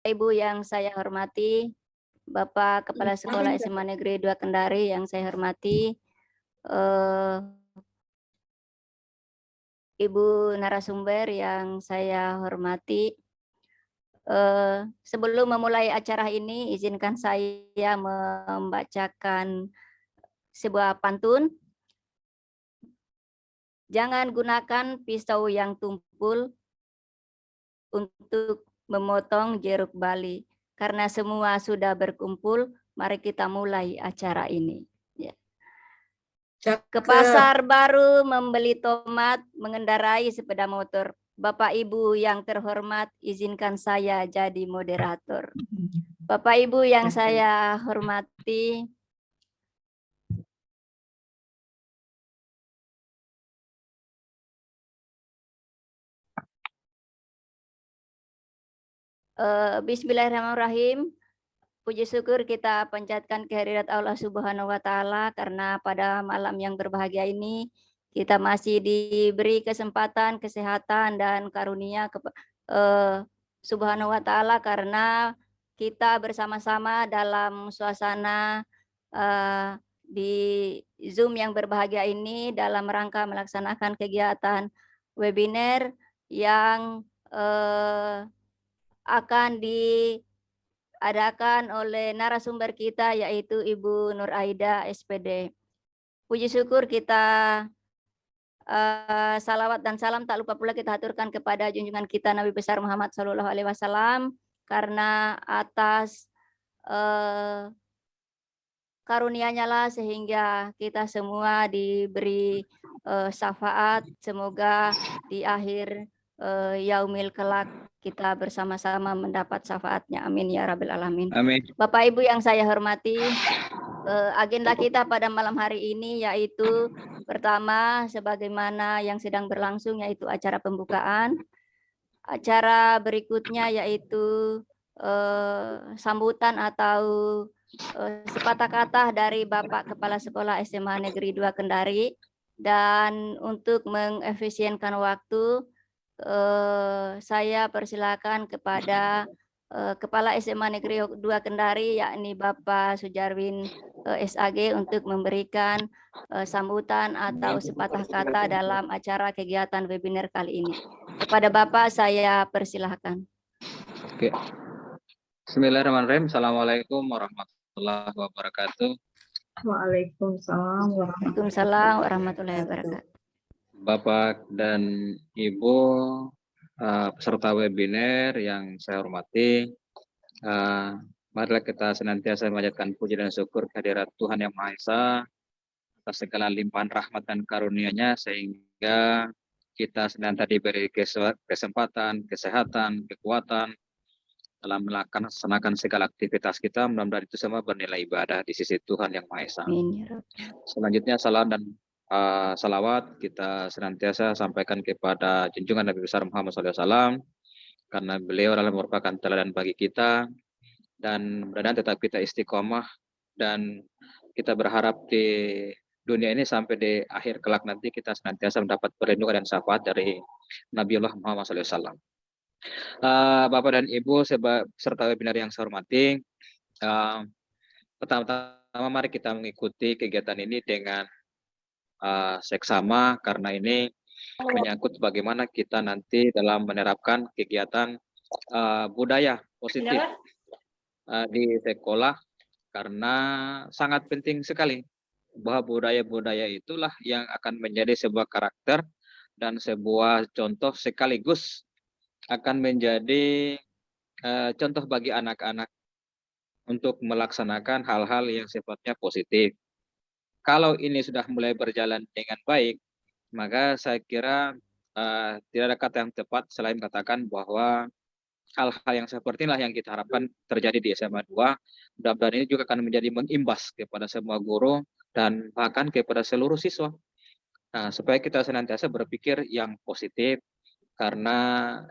Ibu yang saya hormati, Bapak Kepala Sekolah SMA Negeri 2 Kendari yang saya hormati, Ibu narasumber yang saya hormati, sebelum memulai acara ini, izinkan saya membacakan sebuah pantun. Jangan gunakan pisau yang tumpul untuk memotong jeruk bali, karena semua sudah berkumpul, mari kita mulai acara ini. Ya. Ke pasar baru membeli tomat, mengendarai sepeda motor. Bapak Ibu yang terhormat, izinkan saya jadi moderator. Bapak Ibu yang saya hormati, Bismillahirrahmanirrahim. Puji syukur kita panjatkan kehadirat Allah Subhanahu wa Ta'ala, karena pada malam yang berbahagia ini kita masih diberi kesempatan, kesehatan, dan karunia Subhanahu wa Ta'ala, karena kita bersama-sama dalam suasana di Zoom yang berbahagia ini dalam rangka melaksanakan kegiatan webinar yang akan diadakan oleh narasumber kita, yaitu Ibu Nur Aida SPD. Puji syukur kita salawat dan salam tak lupa pula kita aturkan kepada junjungan kita Nabi besar Muhammad SAW, karena atas karunia-Nya lah sehingga kita semua diberi syafaat. Semoga di akhir yaumil kelak kita bersama-sama mendapat syafaatnya. Amin ya Rabbil Alamin. Amin. Bapak Ibu yang saya hormati, agenda kita pada malam hari ini yaitu pertama, sebagaimana yang sedang berlangsung, yaitu acara pembukaan. Acara berikutnya yaitu sambutan atau sepatah kata dari Bapak Kepala Sekolah SMA Negeri 2 Kendari. Dan untuk mengefisienkan waktu, saya persilakan kepada Kepala SMA Negeri 2 Kendari, yakni Bapak Sujarwin SAG, untuk memberikan sambutan atau sepatah kata dalam acara kegiatan webinar kali ini. Kepada Bapak saya persilahkan. Oke. Bismillahirrahmanirrahim. Assalamualaikum warahmatullahi wabarakatuh. Waalaikumsalam warahmatullahi wabarakatuh. Bapak dan Ibu peserta webinar yang saya hormati, marilah kita senantiasa memanjatkan puji dan syukur kehadirat Tuhan Yang Maha Esa atas segala limpahan rahmat dan karunia-Nya, sehingga kita senantiasa diberi kesempatan, kesehatan, kekuatan dalam melaksanakan segala aktivitas kita. Mudah-mudahan itu semua bernilai ibadah di sisi Tuhan Yang Maha Esa. Selanjutnya salam dan salawat kita senantiasa sampaikan kepada junjungan Nabi besar Muhammad SAW, karena beliau adalah merupakan teladan bagi kita, dan mudah-mudahan tetap kita istiqomah, dan kita berharap di dunia ini sampai di akhir kelak nanti kita senantiasa mendapat perlindungan dan syafaat dari Nabiullah Muhammad SAW. Bapak dan Ibu serta webinar yang saya hormati, pertama-tama mari kita mengikuti kegiatan ini dengan seksama, karena ini menyangkut bagaimana kita nanti dalam menerapkan kegiatan budaya positif di sekolah, karena sangat penting sekali bahwa budaya-budaya itulah yang akan menjadi sebuah karakter dan sebuah contoh, sekaligus akan menjadi contoh bagi anak-anak untuk melaksanakan hal-hal yang sifatnya positif. Kalau ini sudah mulai berjalan dengan baik, maka saya kira tidak ada kata yang tepat selain katakan bahwa hal-hal yang seperti inilah yang kita harapkan terjadi di SMA 2. Mudah-mudahan ini juga akan menjadi mengimbas kepada semua guru dan bahkan kepada seluruh siswa. Nah, supaya kita senantiasa berpikir yang positif, karena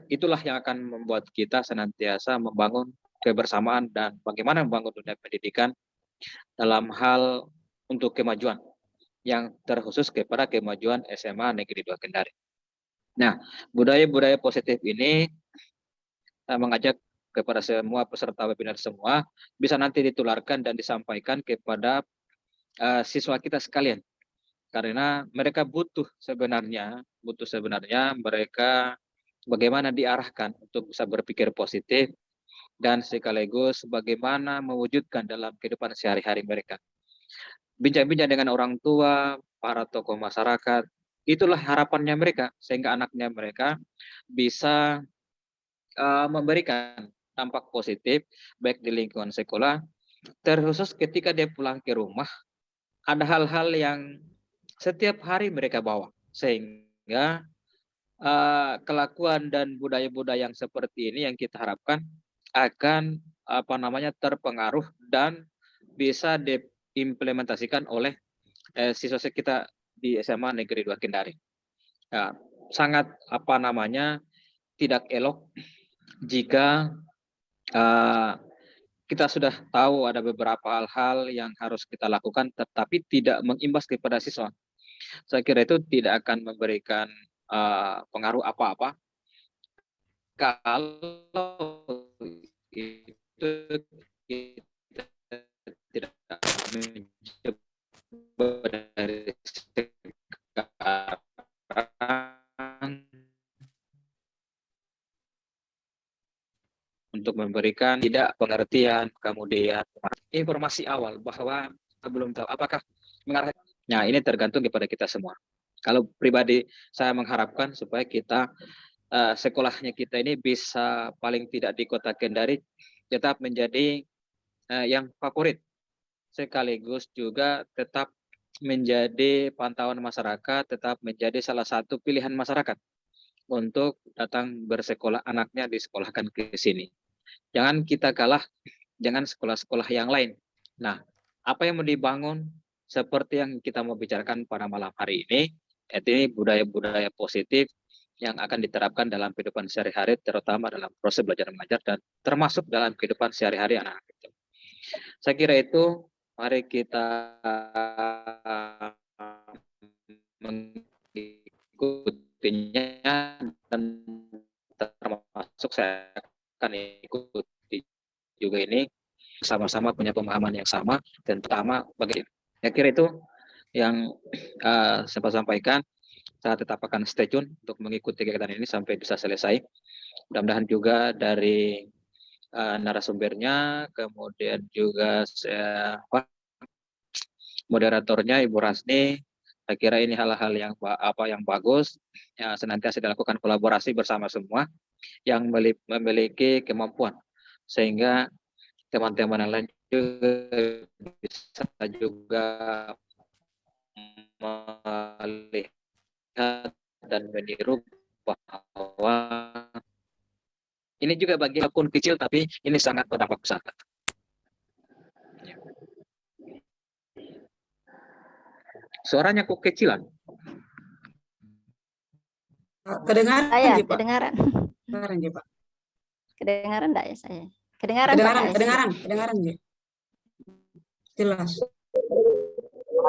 itulah yang akan membuat kita senantiasa membangun kebersamaan dan bagaimana membangun dunia pendidikan dalam hal untuk kemajuan, yang terkhusus kepada kemajuan SMA Negeri 2 Kendari. Nah, budaya-budaya positif ini mengajak kepada semua peserta webinar semua, bisa nanti ditularkan dan disampaikan kepada siswa kita sekalian. Karena mereka butuh sebenarnya mereka bagaimana diarahkan untuk bisa berpikir positif dan sekaligus bagaimana mewujudkan dalam kehidupan sehari-hari mereka. Bincang-bincang dengan orang tua, para tokoh masyarakat, itulah harapannya mereka, sehingga anaknya mereka bisa memberikan dampak positif baik di lingkungan sekolah, terkhusus ketika dia pulang ke rumah, ada hal-hal yang setiap hari mereka bawa, sehingga kelakuan dan budaya-budaya yang seperti ini yang kita harapkan akan terpengaruh dan bisa diimplementasikan oleh siswa kita di SMA Negeri 2 Kendari. Ya, sangat tidak elok jika kita sudah tahu ada beberapa hal-hal yang harus kita lakukan tetapi tidak mengimbas kepada siswa. Saya kira itu tidak akan memberikan pengaruh apa-apa kalau itu kita tidak mencoba dari sekarang untuk memberikan tidak pengertian, kemudian informasi awal bahwa belum tahu apakah mengarah. Nah, ini tergantung kepada kita semua. Kalau pribadi saya mengharapkan supaya kita sekolahnya kita ini bisa paling tidak di Kota Kendari tetap menjadi yang favorit, sekaligus juga tetap menjadi pantauan masyarakat, tetap menjadi salah satu pilihan masyarakat untuk datang bersekolah, anaknya disekolahkan ke sini. Jangan kita kalah, jangan sekolah-sekolah yang lain. Nah, apa yang mau dibangun seperti yang kita mau bicarakan pada malam hari ini, yaitu budaya-budaya positif yang akan diterapkan dalam kehidupan sehari-hari, terutama dalam proses belajar mengajar dan termasuk dalam kehidupan sehari-hari anak-anak itu. Saya kira itu, mari kita mengikutinya dan termasuk saya akan ikuti juga ini, sama-sama punya pemahaman yang sama dan pertama bagi saya kira itu yang saya sampaikan. Saya tetap akan stay tune untuk mengikuti kegiatan ini sampai bisa selesai. Mudah-mudahan juga dari narasumbernya, kemudian juga moderatornya Ibu Rasni, saya kira ini hal-hal yang bagus, ya, senantiasa dilakukan kolaborasi bersama semua yang memiliki kemampuan, sehingga teman-teman yang lain juga bisa juga melihat dan meniru bahwa ini juga bagi akun kecil tapi ini sangat berdampak besar. Suaranya kok kecilan? Kedengaran, Saya, Pak. kedengaran. Kedengaran, Pak. Kedengaran enggak ya saya? Kedengaran, Pak. Kedengaran, jelas.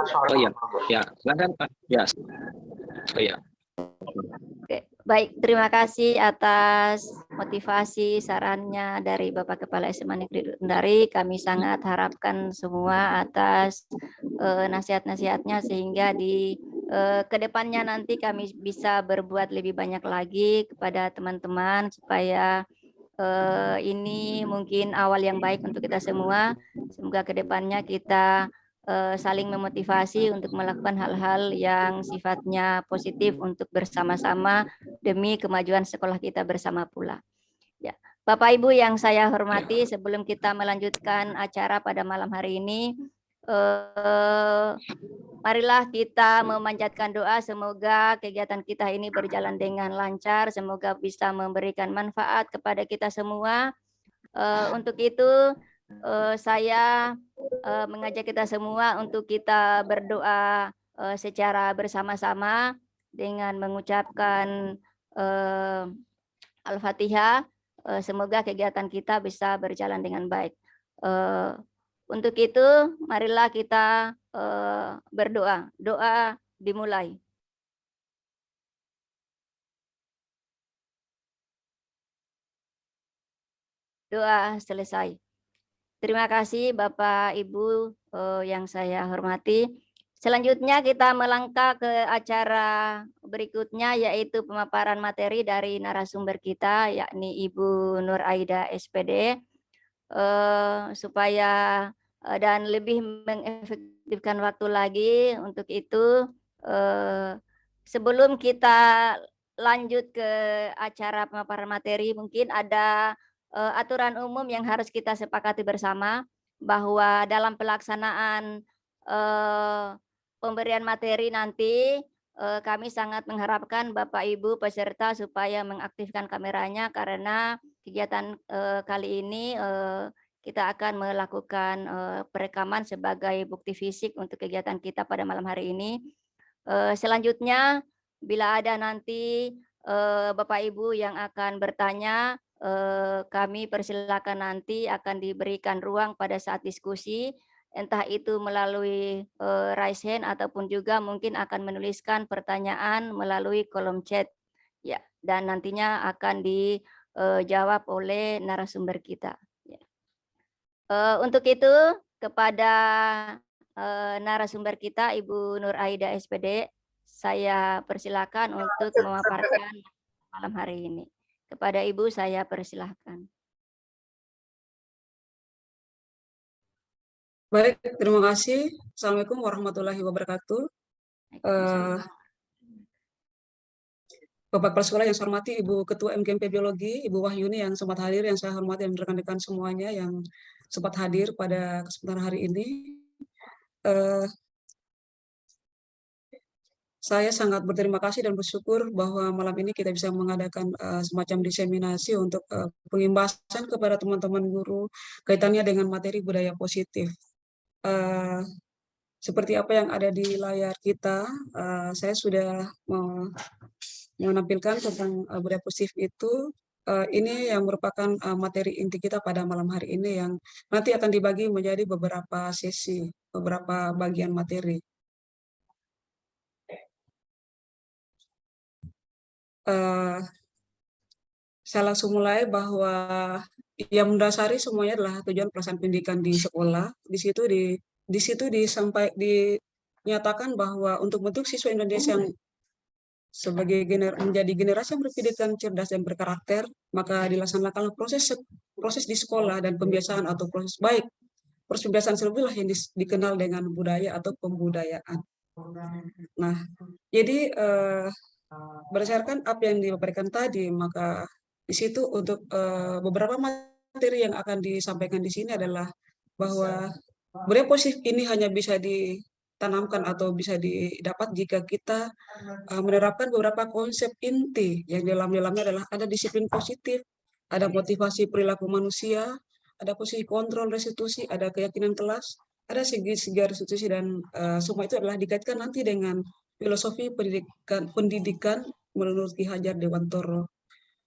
Oh iya, ya, silakan Pak. Ya. Oh iya. Oke, baik, terima kasih atas motivasi sarannya dari Bapak Kepala SMA Negeri Kendari. Kami sangat harapkan semua atas nasihat-nasihatnya sehingga di kedepannya nanti kami bisa berbuat lebih banyak lagi kepada teman-teman supaya ini mungkin awal yang baik untuk kita semua. Semoga kedepannya kita saling memotivasi untuk melakukan hal-hal yang sifatnya positif untuk bersama-sama demi kemajuan sekolah kita bersama pula. Ya, Bapak Ibu yang saya hormati, sebelum kita melanjutkan acara pada malam hari ini, marilah kita memanjatkan doa semoga kegiatan kita ini berjalan dengan lancar, semoga bisa memberikan manfaat kepada kita semua. Untuk itu saya mengajak kita semua untuk kita berdoa secara bersama-sama dengan mengucapkan Al-Fatihah. Semoga kegiatan kita bisa berjalan dengan baik. Untuk itu, marilah kita berdoa. Doa dimulai. Doa selesai. Terima kasih Bapak Ibu yang saya hormati. Selanjutnya kita melangkah ke acara berikutnya, yaitu pemaparan materi dari narasumber kita, yakni Ibu Nur Aida SPD, supaya dan lebih mengefektifkan waktu lagi. Untuk itu, sebelum kita lanjut ke acara pemaparan materi, mungkin ada aturan umum yang harus kita sepakati bersama, bahwa dalam pelaksanaan pemberian materi nanti, kami sangat mengharapkan Bapak Ibu peserta supaya mengaktifkan kameranya, karena kegiatan kali ini kita akan melakukan perekaman sebagai bukti fisik untuk kegiatan kita pada malam hari ini. Selanjutnya, bila ada nanti Bapak Ibu yang akan bertanya, kami persilakan, nanti akan diberikan ruang pada saat diskusi, entah itu melalui raise hand ataupun juga mungkin akan menuliskan pertanyaan melalui kolom chat. Ya, dan nantinya akan dijawab oleh narasumber kita. Ya. Untuk itu, kepada narasumber kita Ibu Nur Aida SPD, saya persilakan untuk memaparkan malam hari ini. Kepada Ibu saya persilahkan. Baik, terima kasih. Assalamualaikum warahmatullahi wabarakatuh. Bapak Kepala Sekolah yang saya hormati, Ibu Ketua MKMP Biologi, Ibu Wahyuni yang sempat hadir, yang saya hormati, dan rekan-rekan semuanya yang sempat hadir pada kesempatan hari ini. Saya sangat berterima kasih dan bersyukur bahwa malam ini kita bisa mengadakan semacam diseminasi untuk pengimbasan kepada teman-teman guru kaitannya dengan materi budaya positif. Seperti apa yang ada di layar kita, saya sudah menampilkan tentang budaya positif itu. Ini yang merupakan materi inti kita pada malam hari ini, yang nanti akan dibagi menjadi beberapa sesi, beberapa bagian materi. Saya langsung mulai bahwa yang mendasari semuanya adalah tujuan pelaksanaan pendidikan di sekolah. Di situ dinyatakan bahwa untuk bentuk siswa Indonesia yang sebagai menjadi generasi yang berpendidikan, cerdas, dan berkarakter, maka dilaksanakan proses di sekolah dan pembiasaan atau proses baik. Proses pembiasaan selebihlah yang dikenal dengan budaya atau pembudayaan. Nah, jadi berdasarkan apa yang dipaparkan tadi, maka di situ untuk beberapa materi yang akan disampaikan di sini adalah bahwa budaya positif ini hanya bisa ditanamkan atau bisa didapat jika kita menerapkan beberapa konsep inti, yang dalamnya adalah ada disiplin positif, ada motivasi perilaku manusia, ada posisi kontrol restitusi, ada keyakinan kelas, ada segi restitusi, dan semua itu adalah dikaitkan nanti dengan filosofi pendidikan menurut Ki Hajar Dewantoro,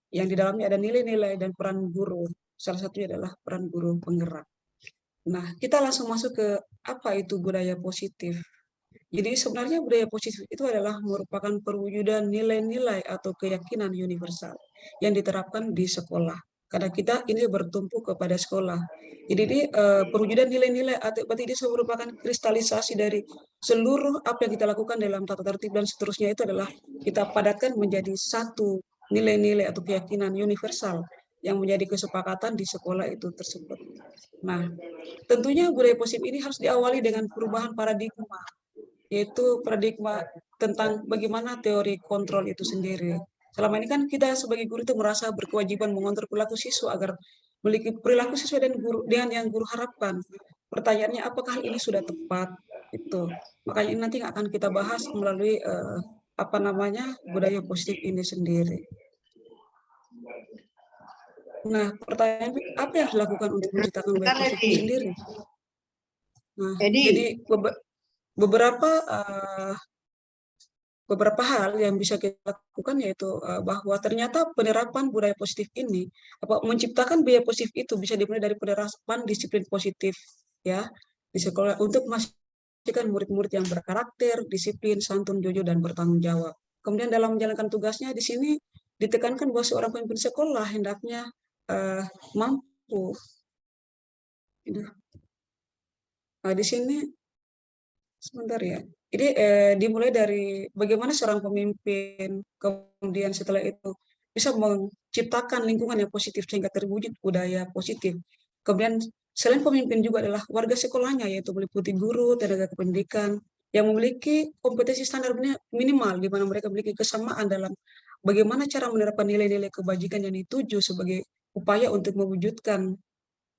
yang di dalamnya ada nilai-nilai dan peran guru. Salah satunya adalah peran guru penggerak. Nah, kita langsung masuk ke apa itu budaya positif. Jadi sebenarnya budaya positif itu adalah merupakan perwujudan nilai-nilai atau keyakinan universal yang diterapkan di sekolah. Karena kita ini bertumpu kepada sekolah. Jadi ini perwujudan nilai-nilai atau berarti ini merupakan kristalisasi dari seluruh apa yang kita lakukan dalam tata tertib dan seterusnya, itu adalah kita padatkan menjadi satu nilai-nilai atau keyakinan universal yang menjadi kesepakatan di sekolah itu tersebut. Nah, tentunya budaya positif ini harus diawali dengan perubahan paradigma, yaitu paradigma tentang bagaimana teori kontrol itu sendiri. Selama ini kan kita sebagai guru itu merasa berkewajiban mengontrol perilaku siswa agar memiliki perilaku siswa dan guru dengan yang guru harapkan. Pertanyaannya, apakah ini sudah tepat? Itu makanya ini nanti akan kita bahas melalui budaya positif ini sendiri. Nah, pertanyaan apa yang dilakukan untuk menciptakan budaya positif itu sendiri? Nah, jadi beberapa hal yang bisa kita lakukan, yaitu bahwa ternyata penerapan budaya positif ini, menciptakan budaya positif itu bisa dimulai dari penerapan disiplin positif ya di sekolah untuk memastikan murid-murid yang berkarakter, disiplin, santun, jujur, dan bertanggung jawab. Kemudian dalam menjalankan tugasnya di sini ditekankan bahwa seorang pemimpin sekolah hendaknya mampu Aduh. Nah, di sini sebentar ya. Jadi dimulai dari bagaimana seorang pemimpin, kemudian setelah itu bisa menciptakan lingkungan yang positif sehingga terwujud budaya positif. Kemudian selain pemimpin juga adalah warga sekolahnya, yaitu meliputi guru, tenaga kependidikan, yang memiliki kompetensi standar minimal, di mana mereka memiliki kesamaan dalam bagaimana cara menerapkan nilai-nilai kebajikan yang dituju sebagai upaya untuk mewujudkan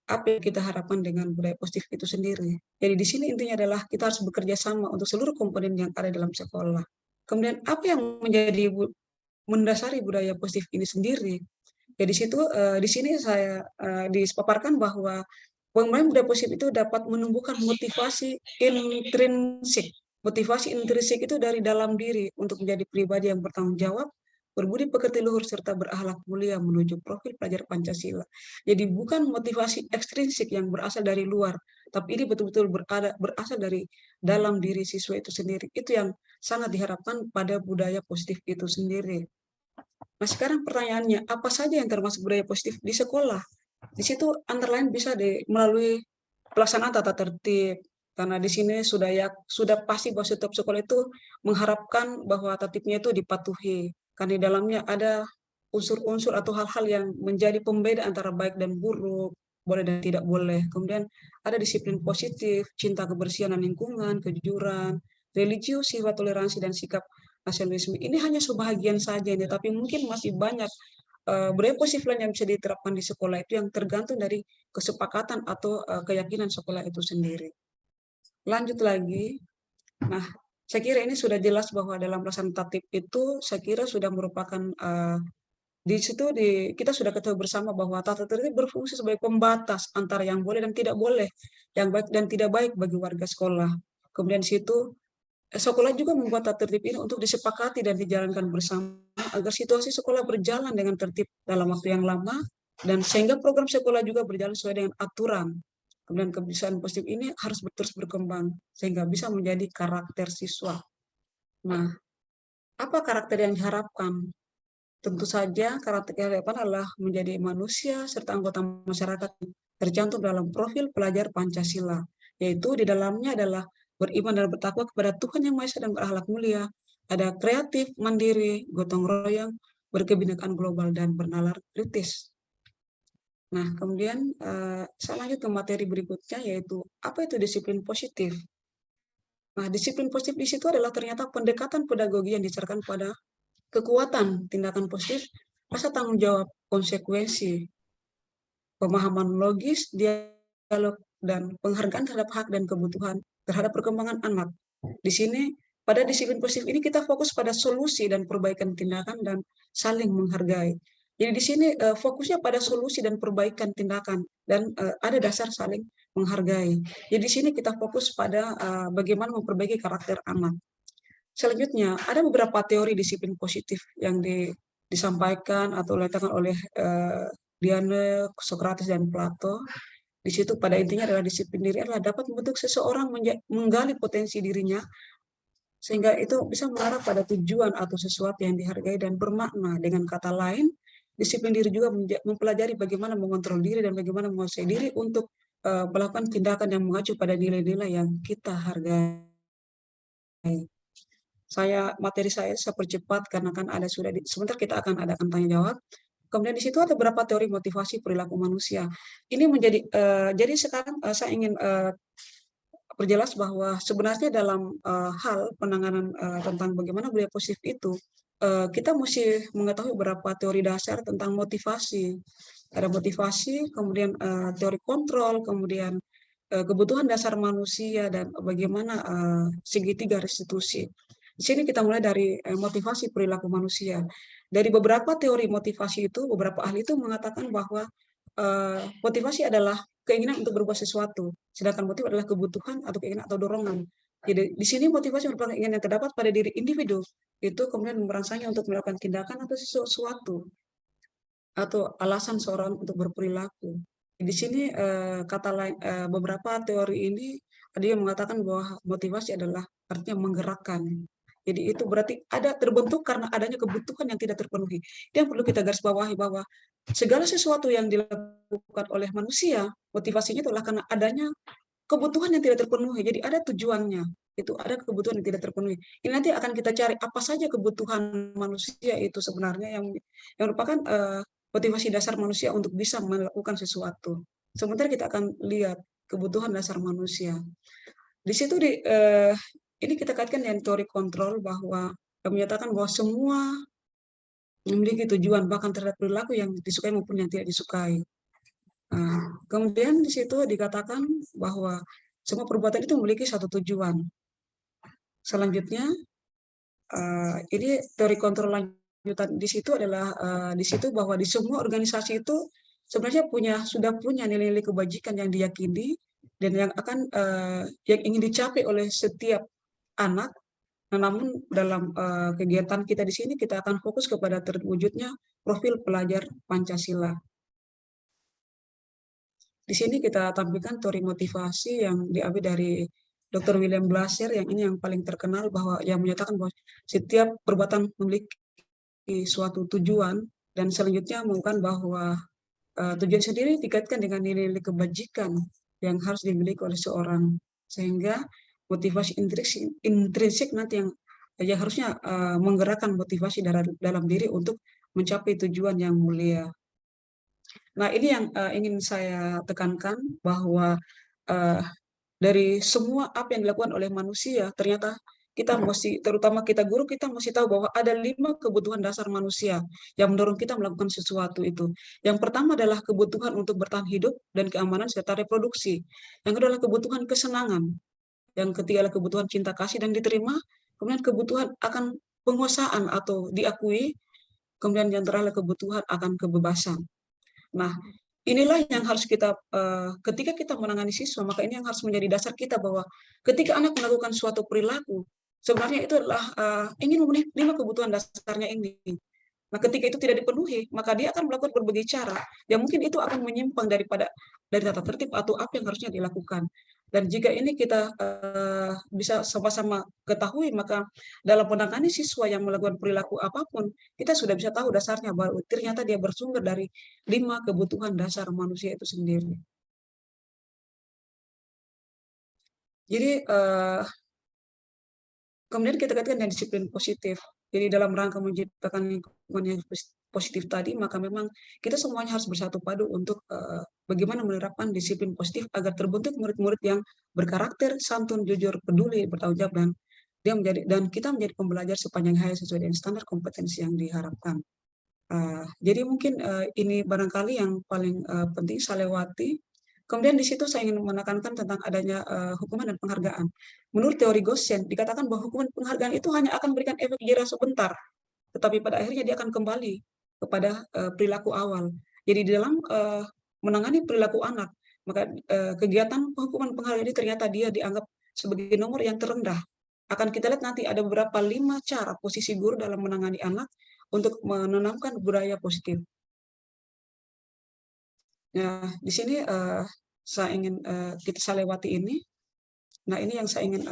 apa yang kita harapkan dengan budaya positif itu sendiri. Jadi di sini intinya adalah kita harus bekerja sama untuk seluruh komponen yang ada dalam sekolah. Kemudian apa yang menjadi mendasari budaya positif ini sendiri? Ya di situ di sini saya dipaparkan bahwa pengembangan budaya positif itu dapat menumbuhkan motivasi intrinsik. Motivasi intrinsik itu dari dalam diri untuk menjadi pribadi yang bertanggung jawab, berbudi pekerti luhur, serta berakhlak mulia menuju profil pelajar Pancasila. Jadi bukan motivasi ekstrinsik yang berasal dari luar, tapi ini betul-betul berasal dari dalam diri siswa itu sendiri. Itu yang sangat diharapkan pada budaya positif itu sendiri. Nah sekarang pertanyaannya, apa saja yang termasuk budaya positif di sekolah? Di situ antara lain bisa melalui pelaksanaan tata tertib, karena di sini sudah pasti bahwa setiap sekolah itu mengharapkan bahwa tertibnya itu dipatuhi, karena di dalamnya ada unsur-unsur atau hal-hal yang menjadi pembeda antara baik dan buruk, boleh dan tidak boleh. Kemudian ada disiplin positif, cinta kebersihan dan lingkungan, kejujuran, religius, sifat toleransi, dan sikap nasionalisme. Ini hanya sebahagian saja, tapi mungkin masih banyak budaya positif lain yang bisa diterapkan di sekolah itu yang tergantung dari kesepakatan atau keyakinan sekolah itu sendiri. Lanjut lagi, nah saya kira ini sudah jelas bahwa dalam pelaksanaan tatib itu saya kira sudah merupakan di situ kita sudah ketahui bersama bahwa tata tertib berfungsi sebagai pembatas antara yang boleh dan tidak boleh, yang baik dan tidak baik bagi warga sekolah. Kemudian di situ sekolah juga membuat tata tertib ini untuk disepakati dan dijalankan bersama agar situasi sekolah berjalan dengan tertib dalam waktu yang lama dan sehingga program sekolah juga berjalan sesuai dengan aturan. Kemudian kebiasaan positif ini harus terus berkembang sehingga bisa menjadi karakter siswa. Nah, apa karakter yang diharapkan? Tentu saja karakter yang diharapkan adalah menjadi manusia serta anggota masyarakat tercantum dalam profil pelajar Pancasila, yaitu di dalamnya adalah beriman dan bertakwa kepada Tuhan Yang Maha Esa dan berakhlak mulia, ada kreatif, mandiri, gotong royong, berkebinekaan global, dan bernalar kritis. Nah, kemudian saya lanjut ke materi berikutnya, yaitu apa itu disiplin positif. Nah, disiplin positif di situ adalah ternyata pendekatan pedagogi yang didasarkan pada kekuatan tindakan positif, rasa tanggung jawab, konsekuensi, pemahaman logis, dialog, dan penghargaan terhadap hak dan kebutuhan terhadap perkembangan anak. Di sini, pada disiplin positif ini kita fokus pada solusi dan perbaikan tindakan dan saling menghargai. Jadi di sini fokusnya pada solusi dan perbaikan tindakan dan ada dasar saling menghargai. Jadi di sini kita fokus pada bagaimana memperbaiki karakter anak. Selanjutnya, ada beberapa teori disiplin positif yang disampaikan atau diletakkan oleh Diane, Socrates, dan Plato. Di situ pada intinya adalah disiplin diri adalah dapat membentuk seseorang menggali potensi dirinya sehingga itu bisa mengarah pada tujuan atau sesuatu yang dihargai dan bermakna. Dengan kata lain, disiplin diri juga mempelajari bagaimana mengontrol diri dan bagaimana menguasai diri untuk melakukan tindakan yang mengacu pada nilai-nilai yang kita hargai. Materi saya percepat karena kan ada sebentar kita akan adakan tanya jawab. Kemudian di situ ada beberapa teori motivasi perilaku manusia. Ini menjadi jadi sekarang saya ingin perjelas bahwa sebenarnya dalam hal penanganan tentang bagaimana budaya positif itu kita mesti mengetahui beberapa teori dasar tentang motivasi. Ada motivasi, kemudian teori kontrol, kemudian kebutuhan dasar manusia dan bagaimana segitiga restitusi. Di sini kita mulai dari motivasi perilaku manusia. Dari beberapa teori motivasi itu, beberapa ahli itu mengatakan bahwa motivasi adalah keinginan untuk berbuat sesuatu, sedangkan motif adalah kebutuhan atau keinginan atau dorongan. Jadi di sini motivasi merupakan keinginan yang terdapat pada diri individu, itu kemudian merangsangnya untuk melakukan tindakan atau sesuatu, atau alasan seorang untuk berperilaku. Di sini kata lain beberapa teori ini ada yang mengatakan bahwa motivasi adalah artinya menggerakkan. Jadi itu berarti ada terbentuk karena adanya kebutuhan yang tidak terpenuhi. Itu yang perlu kita garis bawahi, bahwa segala sesuatu yang dilakukan oleh manusia, motivasinya itulah karena adanya kebutuhan yang tidak terpenuhi. Jadi ada tujuannya. Itu ada kebutuhan yang tidak terpenuhi. Ini nanti akan kita cari apa saja kebutuhan manusia itu sebenarnya yang merupakan motivasi dasar manusia untuk bisa melakukan sesuatu. Sementara kita akan lihat kebutuhan dasar manusia. Di situ ini kita kaitkan dengan teori kontrol, bahwa menyatakan bahwa semua memiliki tujuan bahkan terhadap perilaku yang disukai maupun yang tidak disukai. Kemudian di situ dikatakan bahwa semua perbuatan itu memiliki satu tujuan. Selanjutnya, ini teori kontrol lanjutan di situ adalah di situ bahwa di semua organisasi itu sebenarnya sudah punya nilai-nilai kebajikan yang diyakini dan yang yang ingin dicapai oleh setiap anak. Namun dalam kegiatan kita di sini kita akan fokus kepada terwujudnya profil pelajar Pancasila. Di sini kita tampilkan teori motivasi yang diambil dari Dr. William Glasser, yang ini yang paling terkenal, bahwa yang menyatakan bahwa setiap perbuatan memiliki suatu tujuan, dan selanjutnya mengungkapkan bahwa tujuan sendiri dikaitkan dengan nilai-nilai kebajikan yang harus dimiliki oleh seorang, sehingga motivasi intrinsik nanti yang harusnya menggerakkan motivasi dalam diri untuk mencapai tujuan yang mulia. Nah, ini yang ingin saya tekankan, bahwa dari semua apa yang dilakukan oleh manusia, ternyata kita mesti, terutama kita guru, kita mesti tahu bahwa ada 5 kebutuhan dasar manusia yang mendorong kita melakukan sesuatu itu. Yang pertama adalah kebutuhan untuk bertahan hidup dan keamanan serta reproduksi. Yang kedua adalah kebutuhan kesenangan. Yang ketiga adalah kebutuhan cinta kasih dan diterima. Kemudian kebutuhan akan penguasaan atau diakui. Kemudian yang terakhir adalah kebutuhan akan kebebasan. Nah, inilah yang harus kita, ketika kita menangani siswa, maka ini yang harus menjadi dasar kita, bahwa ketika anak melakukan suatu perilaku, sebenarnya itu adalah ingin memenuhi 5 kebutuhan dasarnya ini. Nah, ketika itu tidak dipenuhi, maka dia akan melakukan berbagai cara, yang mungkin itu akan menyimpang dari tata tertib atau apa yang harusnya dilakukan. Dan jika ini kita bisa sama-sama ketahui, maka dalam menangani siswa yang melakukan perilaku apapun, kita sudah bisa tahu dasarnya, bahwa ternyata dia bersumber dari 5 kebutuhan dasar manusia itu sendiri. Jadi, kemudian kita kaitkan dengan disiplin positif. Jadi dalam rangka menciptakan lingkungan yang positif tadi, maka memang kita semuanya harus bersatu padu untuk bagaimana menerapkan disiplin positif agar terbentuk murid-murid yang berkarakter, santun, jujur, peduli, bertanggung jawab, dan kita menjadi pembelajar sepanjang hayat sesuai dengan standar kompetensi yang diharapkan. Jadi mungkin ini barangkali yang paling penting saya lewati. Kemudian di situ saya ingin menekankan tentang adanya hukuman dan penghargaan. Menurut teori Gosen, dikatakan bahwa hukuman penghargaan itu hanya akan memberikan efek jera sebentar, tetapi pada akhirnya dia akan kembali kepada perilaku awal. Jadi di dalam menangani perilaku anak, maka kegiatan hukuman penghargaan ini ternyata dia dianggap sebagai nomor yang terendah. Akan kita lihat nanti ada beberapa 5 cara posisi guru dalam menangani anak untuk menanamkan budaya positif. Nah, di sini saya ingin saya lewati ini. Nah, ini yang saya ingin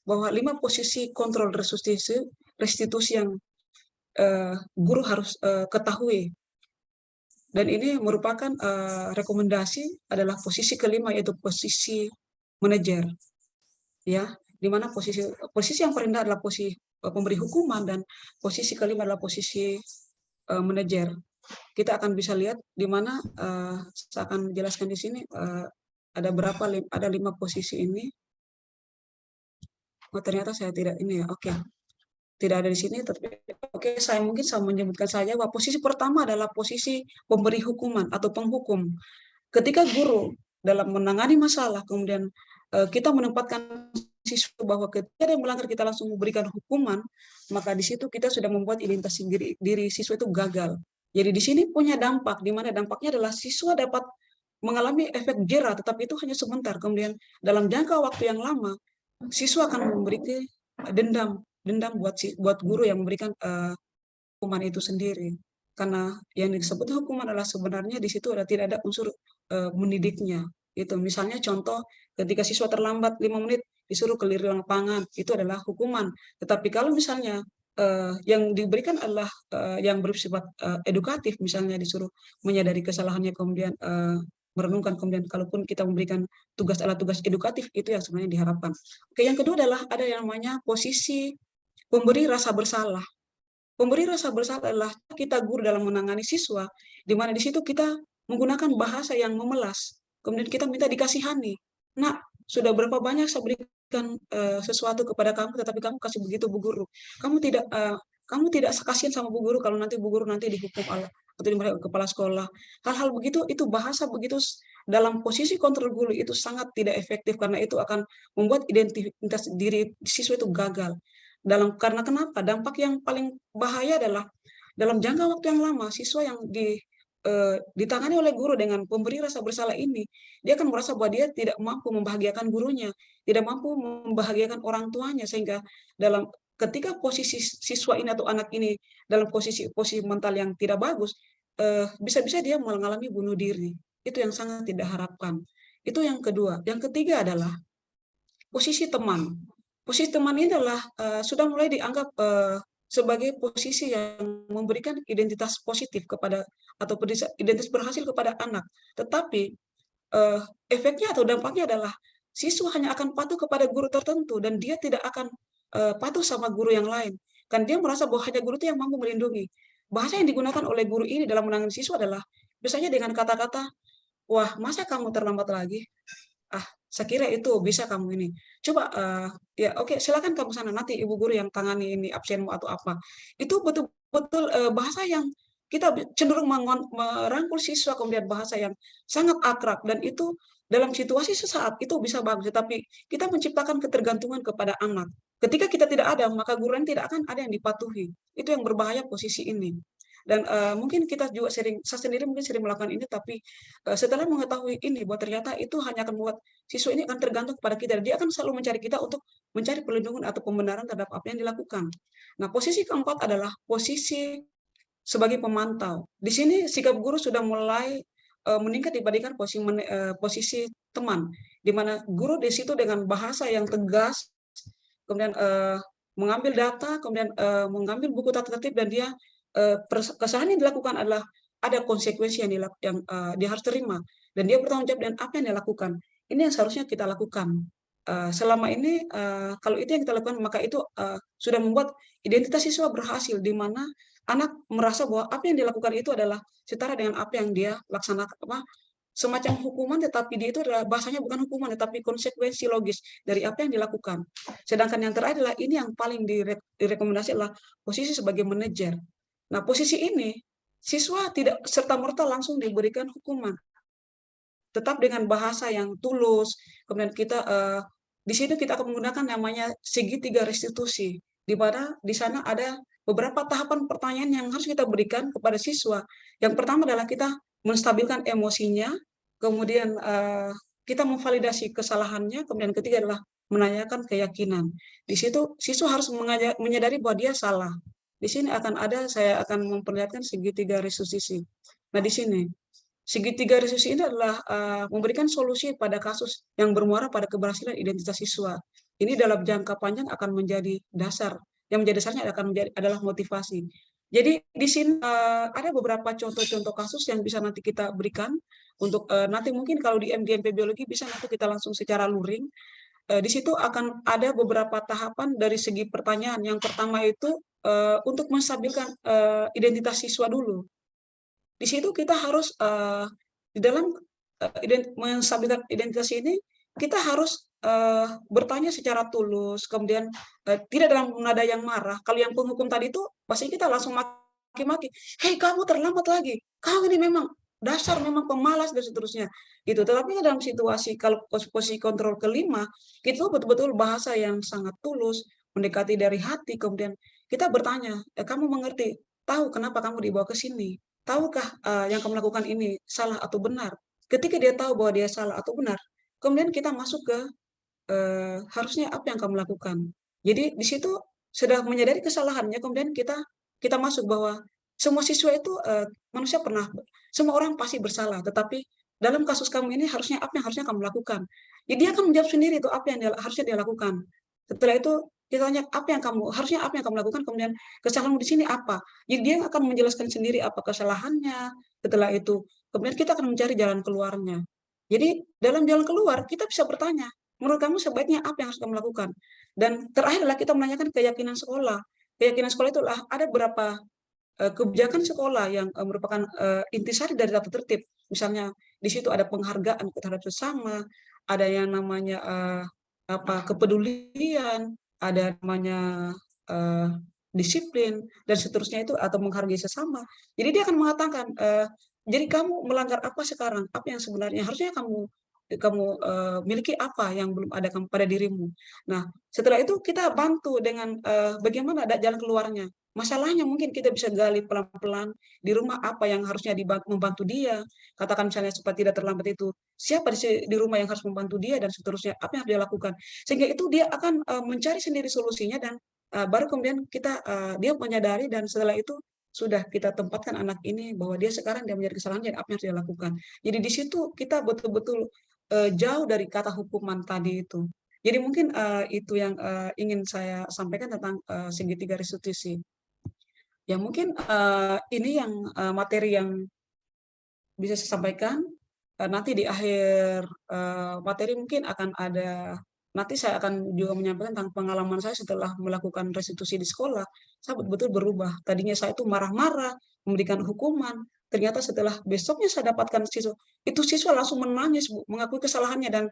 bahwa 5 posisi kontrol restitusi yang guru harus ketahui. Dan ini merupakan rekomendasi adalah posisi kelima, yaitu posisi manajer. Ya, di mana posisi yang paling rendah adalah posisi pemberi hukuman, dan posisi kelima adalah posisi manajer. Kita akan bisa lihat di mana saya akan menjelaskan di sini ada 5 posisi ini. Oh, ternyata saya tidak ini ya. Oke. Tidak ada di sini, tapi oke, saya menyebutkan saja bahwa posisi pertama adalah posisi pemberi hukuman atau penghukum. Ketika guru dalam menangani masalah, kemudian kita menempatkan siswa bahwa ketika dia melanggar kita langsung memberikan hukuman, maka di situ kita sudah membuat identitas diri siswa itu gagal. Jadi di sini punya dampak, di mana dampaknya adalah siswa dapat mengalami efek jera, tetapi itu hanya sebentar. Kemudian dalam jangka waktu yang lama, siswa akan memberikan dendam buat guru yang memberikan hukuman itu sendiri. Karena yang disebut hukuman adalah sebenarnya di situ tidak ada unsur mendidiknya. Itu misalnya contoh ketika siswa terlambat 5 menit disuruh keliling lapangan, itu adalah hukuman. Tetapi kalau misalnya yang diberikan adalah yang bersifat edukatif, misalnya disuruh menyadari kesalahannya, kemudian merenungkan, kemudian kalaupun kita memberikan tugas adalah tugas edukatif, itu yang sebenarnya diharapkan. Oke, yang kedua adalah ada yang namanya posisi pemberi rasa bersalah. Pemberi rasa bersalah adalah kita guru dalam menangani siswa, di mana di situ kita menggunakan bahasa yang memelas, kemudian kita minta dikasihani. Nak, sudah berapa banyak saya berikan sesuatu kepada kamu, tetapi kamu kasih begitu Bu Guru. Kamu tidak kasihan sama Bu Guru kalau nanti Bu Guru nanti dihukum Allah atau dimarahi kepala sekolah. Hal-hal begitu, itu bahasa begitu dalam posisi kontrol guru itu sangat tidak efektif, karena itu akan membuat identitas diri siswa itu gagal. Karena kenapa? Dampak yang paling bahaya adalah dalam jangka waktu yang lama, siswa yang ditangani oleh guru dengan pemberi rasa bersalah ini, dia akan merasa bahwa dia tidak mampu membahagiakan gurunya, tidak mampu membahagiakan orang tuanya, sehingga ketika posisi siswa ini atau anak ini dalam posisi mental yang tidak bagus, bisa-bisa dia mengalami bunuh diri. Itu yang sangat tidak harapkan. Itu yang kedua. Yang ketiga adalah posisi teman. Posisi teman ini adalah sudah mulai dianggap sebagai posisi yang memberikan identitas positif kepada atau identitas berhasil kepada anak. Tetapi efeknya atau dampaknya adalah siswa hanya akan patuh kepada guru tertentu dan dia tidak akan patuh sama guru yang lain. Kan dia merasa bahwa hanya guru itu yang mampu melindungi. Bahasa yang digunakan oleh guru ini dalam menangani siswa adalah biasanya dengan kata-kata, "Wah, masa kamu terlambat lagi? Ah, saya kira itu bisa kamu ini. Coba, ya oke, silakan kamu sana, nanti ibu guru yang tangani ini absenmu atau apa." Itu betul-betul bahasa yang kita cenderung merangkul siswa, kemudian bahasa yang sangat akrab, dan itu dalam situasi sesaat itu bisa bagus, tetapi kita menciptakan ketergantungan kepada anak. Ketika kita tidak ada, maka guru yang tidak akan ada yang dipatuhi. Itu yang berbahaya posisi ini. Dan mungkin kita juga saya sendiri mungkin sering melakukan ini, tapi setelah mengetahui ini, bahwa ternyata itu hanya akan membuat siswa ini akan tergantung kepada kita, dan dia akan selalu mencari kita untuk mencari perlindungan atau pembenaran terhadap apa yang dilakukan. Nah, posisi keempat adalah posisi sebagai pemantau. Di sini sikap guru sudah mulai meningkat dibandingkan posisi teman, di mana guru di situ dengan bahasa yang tegas, kemudian mengambil data, kemudian mengambil buku tata tertib, dan dia kesalahan yang dilakukan adalah ada konsekuensi yang dia harus terima, dan dia bertanggung jawab dengan apa yang dia lakukan. Ini yang seharusnya kita lakukan. Selama ini kalau itu yang kita lakukan, maka itu sudah membuat identitas siswa berhasil, di mana anak merasa bahwa apa yang dilakukan itu adalah setara dengan apa yang dia laksanakan, semacam hukuman, tetapi dia itu adalah bahasanya bukan hukuman, tetapi konsekuensi logis dari apa yang dilakukan. Sedangkan yang terakhir adalah ini yang paling direkomendasi adalah posisi sebagai manajer. Nah, posisi ini siswa tidak serta-merta langsung diberikan hukuman, tetap dengan bahasa yang tulus. Kemudian kita di situ kita akan menggunakan namanya segitiga restitusi, di mana di sana ada beberapa tahapan pertanyaan yang harus kita berikan kepada siswa. Yang pertama adalah kita menstabilkan emosinya, kemudian kita memvalidasi kesalahannya, kemudian ketiga adalah menanyakan keyakinan. Di situ siswa harus menyadari bahwa dia salah. Di sini saya akan memperlihatkan segitiga restitusi. Nah, di sini segitiga restitusi ini adalah memberikan solusi pada kasus yang bermuara pada keberhasilan identitas siswa. Ini dalam jangka panjang akan menjadi dasar, yang menjadi dasarnya adalah motivasi. Jadi di sini ada beberapa contoh-contoh kasus yang bisa nanti kita berikan untuk nanti mungkin kalau di MD/MP Biologi bisa nanti kita langsung secara luring. Di situ akan ada beberapa tahapan dari segi pertanyaan. Yang pertama itu untuk menstabilkan identitas siswa dulu. Di situ kita harus di dalam menstabilkan identitas ini, kita harus bertanya secara tulus, kemudian tidak dalam nada yang marah. Kalau yang penghukum tadi itu pasti kita langsung maki-maki, "Hei, kamu terlambat lagi, kamu ini memang dasar memang pemalas," dan seterusnya. Gitu. Tetapi dalam situasi kalau posisi kontrol kelima, itu betul-betul bahasa yang sangat tulus, mendekati dari hati, kemudian kita bertanya, "Kamu mengerti? Tahu kenapa kamu dibawa ke sini? Tahukah yang kamu lakukan ini salah atau benar?" Ketika dia tahu bahwa dia salah atau benar, kemudian kita masuk ke harusnya apa yang kamu lakukan. Jadi di situ sudah menyadari kesalahannya, kemudian kita masuk bahwa semua siswa itu manusia semua orang pasti bersalah, tetapi dalam kasus kamu ini harusnya apa yang harusnya kamu lakukan. Jadi dia akan menjawab sendiri itu apa yang harusnya dia lakukan. Setelah itu kita tanya apa yang kamu harusnya apa yang kamu lakukan, kemudian kesalahanmu di sini apa. Jadi dia akan menjelaskan sendiri apa kesalahannya. Setelah itu kemudian kita akan mencari jalan keluarnya. Jadi dalam jalan keluar kita bisa bertanya, menurut kamu sebaiknya apa yang harus kamu lakukan? Dan terakhir adalah kita menanyakan keyakinan sekolah. Keyakinan sekolah itu ada beberapa kebijakan sekolah yang merupakan intisari dari tata tertib. Misalnya di situ ada penghargaan terhadap sesama, ada yang namanya kepedulian, ada namanya disiplin dan seterusnya itu atau menghargai sesama. Jadi dia akan mengatakan, jadi kamu melanggar apa sekarang? Apa yang sebenarnya harusnya kamu kamu miliki apa yang belum ada pada dirimu. Nah, setelah itu kita bantu dengan bagaimana ada jalan keluarnya. Masalahnya mungkin kita bisa gali pelan-pelan di rumah apa yang harusnya membantu dia. Katakan misalnya supaya tidak terlambat itu, siapa di rumah yang harus membantu dia dan seterusnya, apa yang harus dia lakukan. Sehingga itu dia akan mencari sendiri solusinya dan baru kemudian dia menyadari dan setelah itu sudah kita tempatkan anak ini bahwa dia sekarang dia menjadi kesalahan dan apa yang harus dia lakukan. Jadi di situ kita betul-betul jauh dari kata hukuman tadi itu. Jadi mungkin itu yang ingin saya sampaikan tentang segitiga restitusi. Ya mungkin ini yang materi yang bisa saya sampaikan. Nanti di akhir materi mungkin akan ada, nanti saya akan juga menyampaikan tentang pengalaman saya setelah melakukan restitusi di sekolah. Saya betul-betul berubah. Tadinya saya itu marah-marah, memberikan hukuman. Ternyata setelah besoknya saya dapatkan siswa, itu siswa langsung menangis, Bu, mengakui kesalahannya dan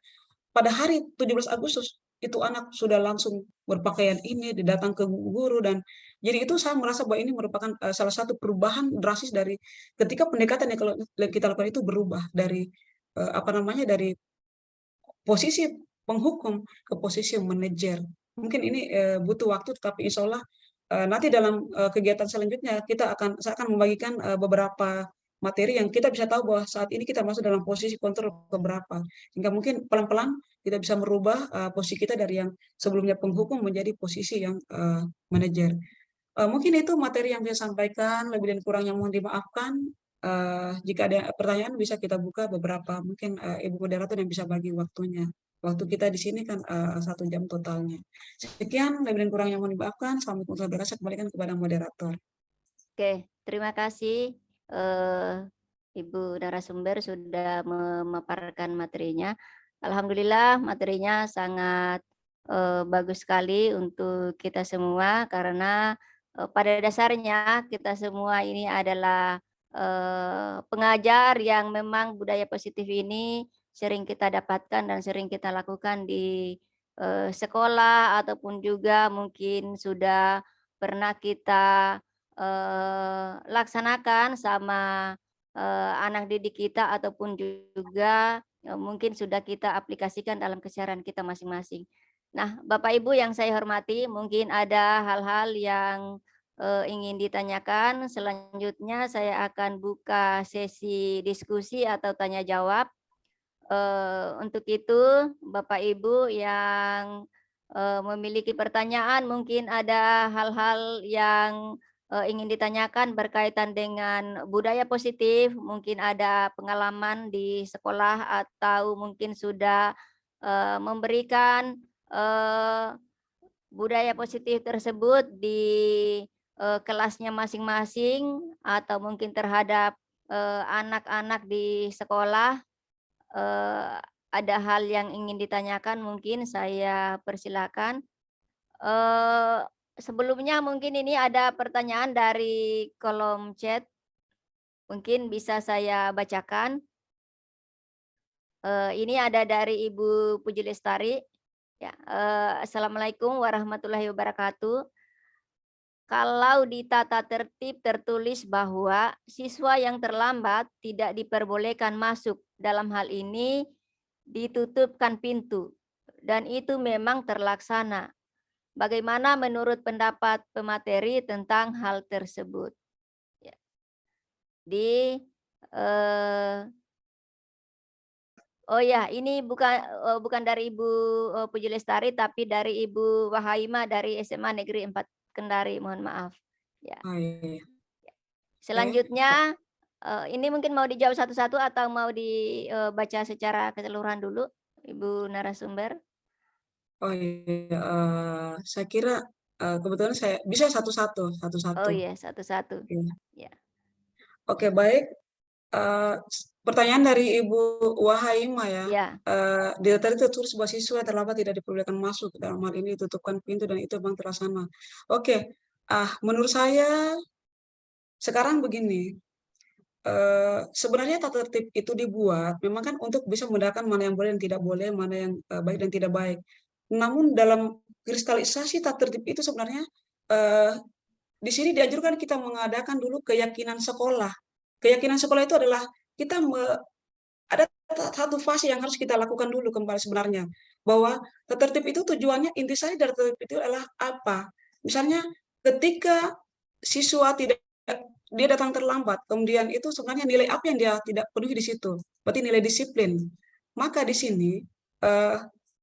pada hari 17 Agustus, itu anak sudah langsung berpakaian ini, datang ke guru, dan jadi itu saya merasa bahwa ini merupakan salah satu perubahan drastis dari ketika pendekatan yang kalau kita lakukan itu berubah dari dari posisi penghukum ke posisi manajer. Mungkin ini butuh waktu, tetapi insya Allah nanti dalam kegiatan selanjutnya saya akan membagikan beberapa materi yang kita bisa tahu bahwa saat ini kita masuk dalam posisi kontrol keberapa. Hingga mungkin pelan-pelan kita bisa merubah posisi kita dari yang sebelumnya penghukum menjadi posisi yang manajer. Mungkin itu materi yang saya sampaikan, lebih dan kurangnya mohon dimaafkan. Jika ada pertanyaan bisa kita buka beberapa, mungkin Ibu moderator yang bisa bagi waktunya. Waktu kita di sini kan 1 jam totalnya. Sekian, lebih dan kurangnya mohon dimaafkan. Assalamualaikum warahmatullahi wabarakatuh. Saya kembalikan kepada moderator. Oke, terima kasih Ibu narasumber sudah memaparkan materinya. Alhamdulillah materinya sangat bagus sekali untuk kita semua karena pada dasarnya kita semua ini adalah pengajar yang memang budaya positif ini sering kita dapatkan dan sering kita lakukan di sekolah ataupun juga mungkin sudah pernah kita laksanakan sama anak didik kita ataupun juga mungkin sudah kita aplikasikan dalam keseharian kita masing-masing. Nah, Bapak Ibu yang saya hormati, mungkin ada hal-hal yang ingin ditanyakan. Selanjutnya saya akan buka sesi diskusi atau tanya jawab. Untuk itu, Bapak Ibu yang memiliki pertanyaan, mungkin ada hal-hal yang ingin ditanyakan berkaitan dengan budaya positif, mungkin ada pengalaman di sekolah atau mungkin sudah memberikan budaya positif tersebut di kelasnya masing-masing atau mungkin terhadap anak-anak di sekolah. Ada hal yang ingin ditanyakan, mungkin saya persilakan. Sebelumnya mungkin ini ada pertanyaan dari kolom chat, mungkin bisa saya bacakan. Ini ada dari Ibu Puji Lestari. Ya, Assalamualaikum warahmatullahi wabarakatuh. Kalau di tata tertib tertulis bahwa siswa yang terlambat tidak diperbolehkan masuk, dalam hal ini ditutupkan pintu, dan itu memang terlaksana. Bagaimana menurut pendapat pemateri tentang hal tersebut? Ya. Oh ya, ini bukan dari Ibu Puji Lestari, tapi dari Ibu Wahaima dari SMA Negeri 4 Kendari. Mohon maaf. Ya. Oh, iya. Selanjutnya Ini mungkin mau dijawab satu-satu atau mau dibaca secara keseluruhan dulu, Ibu narasumber? Oh iya, saya kira kebetulan saya bisa satu-satu, Oh satu-satu. iya, satu-satu. Iya. Ya, Oke, baik. Pertanyaan dari Ibu Wahaima ya. ya, Di tadi tertulis bahwa siswa terlambat tidak diperbolehkan masuk. Dalam hal ini tutupkan pintu dan itu memang terlaksana. Oke, menurut saya sekarang begini. Sebenarnya tata tertib itu dibuat memang kan untuk bisa membedakan mana yang boleh dan tidak boleh, mana yang baik dan tidak baik. Namun dalam kristalisasi tata tertib itu sebenarnya eh, di sini dianjurkan kita mengadakan dulu keyakinan sekolah. Keyakinan sekolah itu adalah kita ada satu fase yang harus kita lakukan dulu kembali sebenarnya, bahwa tata tertib itu tujuannya intisari dari tata tertib itu adalah apa? Misalnya ketika siswa tidak dia datang terlambat, kemudian itu sebenarnya nilai apa yang dia tidak penuhi di situ, berarti nilai disiplin. Maka di sini, eee,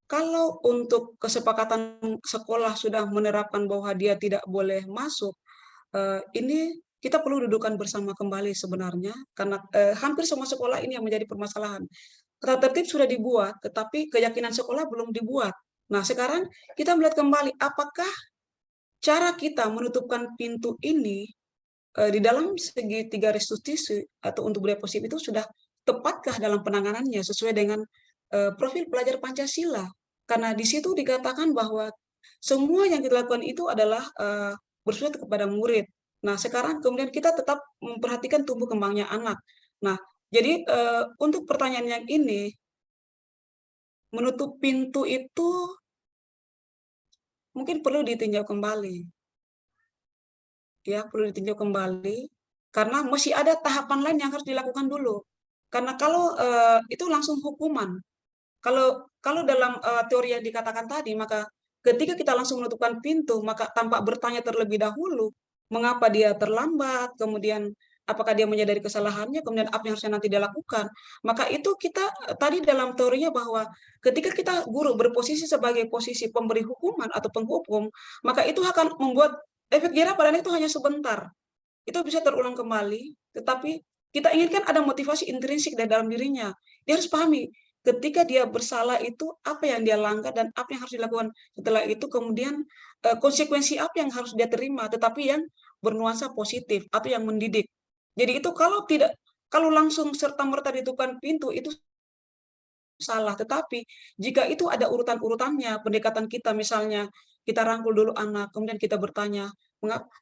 kalau untuk kesepakatan sekolah sudah menerapkan bahwa dia tidak boleh masuk, ini kita perlu dudukan bersama kembali sebenarnya, karena, hampir semua sekolah ini yang menjadi permasalahan. Tata tertib sudah dibuat, tetapi keyakinan sekolah belum dibuat. Nah, sekarang kita melihat kembali, apakah cara kita menutupkan pintu ini, di dalam segitiga restitusi atau untuk budaya positif itu sudah tepatkah dalam penanganannya sesuai dengan, profil pelajar Pancasila? Karena di situ dikatakan bahwa semua yang kita lakukan itu adalah, bersifat kepada murid. Nah, sekarang kemudian kita tetap memperhatikan tumbuh kembangnya anak. Nah, jadi, untuk pertanyaan yang ini, menutup pintu itu mungkin perlu ditinjau kembali, ya, perlu ditinjau kembali, karena masih ada tahapan lain yang harus dilakukan dulu. Karena kalau, itu langsung hukuman. Kalau dalam, teori yang dikatakan tadi, maka ketika kita langsung menutupkan pintu, maka tanpa bertanya terlebih dahulu, mengapa dia terlambat, kemudian apakah dia menyadari kesalahannya, kemudian apa yang harusnya nanti dia lakukan. Maka itu kita, tadi dalam teorinya bahwa ketika kita guru berposisi sebagai posisi pemberi hukuman atau penghukum, maka itu akan membuat efek jerah pada anak itu hanya sebentar. Itu bisa terulang kembali, tetapi kita inginkan ada motivasi intrinsik dari dalam dirinya. Dia harus pahami, ketika dia bersalah itu apa yang dia langgar dan apa yang harus dilakukan. Setelah itu kemudian, konsekuensi apa yang harus dia terima, tetapi yang bernuansa positif atau yang mendidik. Jadi itu kalau langsung serta-merta ditutupkan pintu itu salah, tetapi jika itu ada urutan-urutannya, pendekatan kita misalnya, kita rangkul dulu anak, kemudian kita bertanya,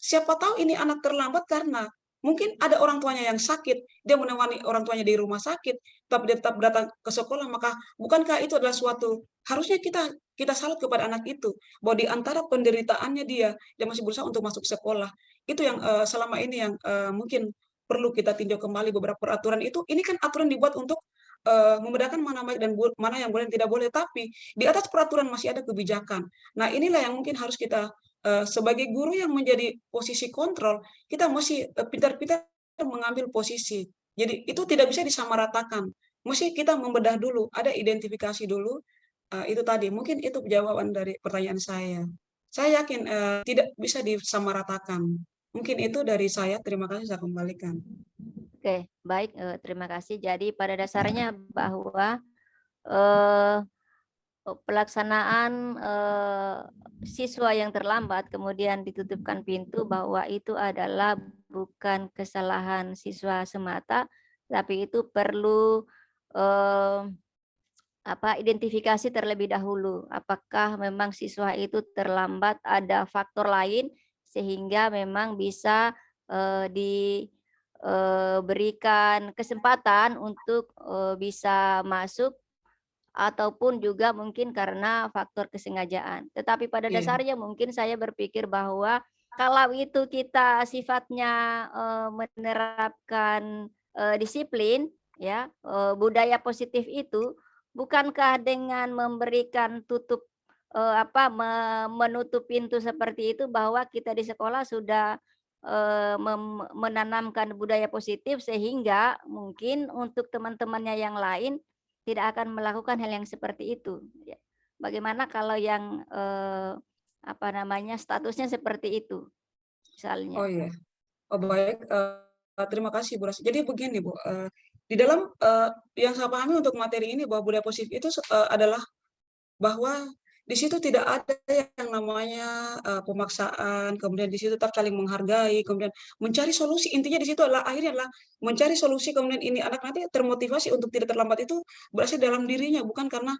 siapa tahu ini anak terlambat karena mungkin ada orang tuanya yang sakit, dia menemani orang tuanya di rumah sakit, tapi dia tetap datang ke sekolah, maka bukankah itu adalah suatu harusnya kita kita salut kepada anak itu, bahwa di antara penderitaannya dia masih berusaha untuk masuk sekolah. Itu yang, selama ini yang, mungkin perlu kita tinjau kembali beberapa peraturan itu, ini kan aturan dibuat untuk membedakan mana baik dan mana yang boleh dan tidak boleh, tapi di atas peraturan masih ada kebijakan. Nah, inilah yang mungkin harus kita, sebagai guru yang menjadi posisi kontrol, kita mesti, pintar-pintar mengambil posisi. Jadi itu tidak bisa disamaratakan, mesti kita membedah dulu, ada identifikasi dulu, itu tadi, mungkin itu jawaban dari pertanyaan saya. Saya yakin, tidak bisa disamaratakan. Mungkin itu dari saya, terima kasih, saya kembalikan. oke, baik, terima kasih. Jadi pada dasarnya bahwa eh, pelaksanaan siswa yang terlambat kemudian ditutupkan pintu bahwa itu adalah bukan kesalahan siswa semata, tapi itu perlu eh, identifikasi terlebih dahulu. Apakah memang siswa itu terlambat ada faktor lain sehingga memang bisa diberikan kesempatan untuk bisa masuk ataupun juga mungkin karena faktor kesengajaan. Tetapi pada Iya, dasarnya mungkin saya berpikir bahwa kalau itu kita sifatnya menerapkan disiplin ya, budaya positif itu bukankah dengan memberikan menutup pintu seperti itu bahwa kita di sekolah sudah menanamkan budaya positif sehingga mungkin untuk teman-temannya yang lain tidak akan melakukan hal yang seperti itu, ya. Bagaimana kalau yang, statusnya seperti itu, misalnya? oh iya. Oh baik, Terima kasih Bu Ras. Jadi begini Bu, di dalam yang saya pahami untuk materi ini bahwa budaya positif itu adalah bahwa di situ tidak ada yang namanya pemaksaan, kemudian di situ tetap saling menghargai, kemudian mencari solusi. Intinya di situ adalah akhirnya adalah mencari solusi, kemudian ini anak nanti termotivasi untuk tidak terlambat itu berasal dalam dirinya, bukan karena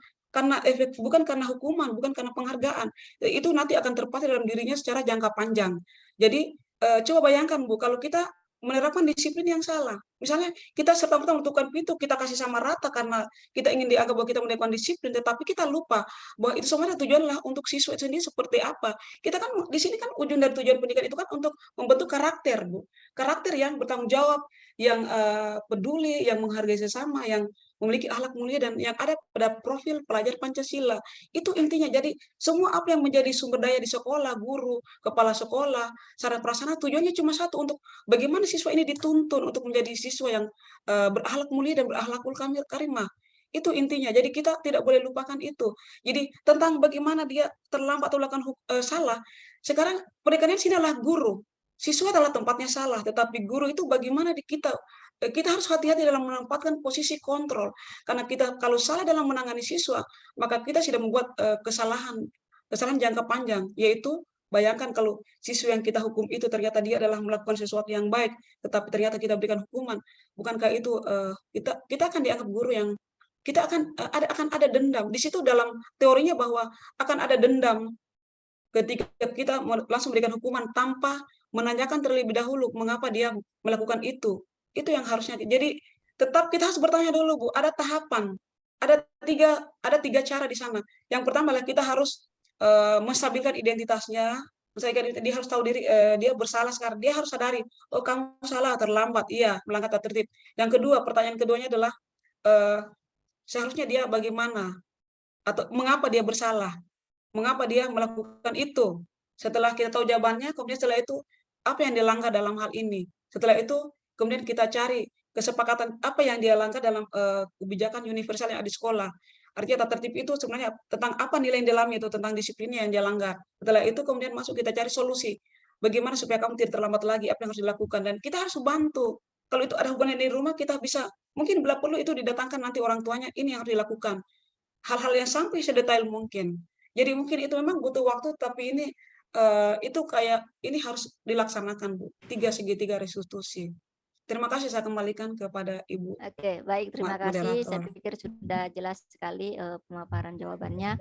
efek, bukan karena hukuman, bukan karena penghargaan. Itu nanti akan terpatri dalam dirinya secara jangka panjang. Jadi coba bayangkan Bu, kalau kita menerapkan disiplin yang salah. Misalnya kita serta-merta menentukan pintu, kita kasih sama rata karena kita ingin dianggap bahwa kita menerapkan disiplin, tetapi kita lupa bahwa itu sebenarnya tujuanlah untuk siswa itu sendiri seperti apa. Kita kan di sini kan ujung dari tujuan pendidikan itu kan untuk membentuk karakter, Bu. Karakter yang bertanggung jawab, yang peduli, yang menghargai sesama, yang memiliki akhlak mulia dan yang ada pada profil pelajar Pancasila. Itu intinya. Jadi semua apa yang menjadi sumber daya di sekolah, guru, kepala sekolah, sarana prasarana tujuannya cuma satu, untuk bagaimana siswa ini dituntun untuk menjadi siswa yang berakhlak mulia dan berakhlakul karimah. Itu intinya. Jadi kita tidak boleh lupakan itu. Jadi tentang bagaimana dia terlambat atau melakukan salah. Sekarang pendidikannya sini adalah guru. Siswa adalah tempatnya salah, tetapi guru itu bagaimana kita harus hati-hati dalam menempatkan posisi kontrol. Karena kita kalau salah dalam menangani siswa, maka kita sudah membuat kesalahan jangka panjang, yaitu bayangkan kalau siswa yang kita hukum itu ternyata dia adalah melakukan sesuatu yang baik, tetapi ternyata kita berikan hukuman. Bukankah itu kita akan dianggap guru yang kita akan ada dendam. Di situ dalam teorinya bahwa akan ada dendam ketika kita langsung memberikan hukuman tanpa menanyakan terlebih dahulu mengapa dia melakukan itu. Itu yang harusnya. Jadi tetap kita harus bertanya dulu, Bu. Ada tahapan. Ada tiga cara di sana. Yang pertama adalah kita harus menstabilkan identitasnya. Misalnya dia harus tahu diri, dia bersalah sekarang. Dia harus sadari, oh kamu salah, terlambat, iya, melanggar tata tertib. Yang kedua, pertanyaan keduanya adalah seharusnya dia bagaimana atau mengapa dia bersalah, mengapa dia melakukan itu. Setelah kita tahu jawabannya, kemudian setelah itu apa yang dilanggar dalam hal ini. Setelah itu kemudian kita cari kesepakatan apa yang dia langgar dalam kebijakan universal yang ada di sekolah. Artinya tata tertib itu sebenarnya tentang apa nilai yang dalamnya itu, tentang disiplinnya yang dia langgar. Setelah itu kemudian masuk kita cari solusi. Bagaimana supaya kamu tidak terlambat lagi, apa yang harus dilakukan. Dan kita harus bantu. Kalau itu ada hubungan di rumah, kita bisa, mungkin bila perlu itu didatangkan nanti orang tuanya, ini yang harus dilakukan. Hal-hal yang sampai sedetail mungkin. Jadi mungkin itu memang butuh waktu, tapi ini itu kayak ini harus dilaksanakan, Bu. Segitiga restitusi. Terima kasih, saya kembalikan kepada Ibu Oke, baik, terima kasih. Saya moderator. pikir sudah jelas sekali pemaparan jawabannya.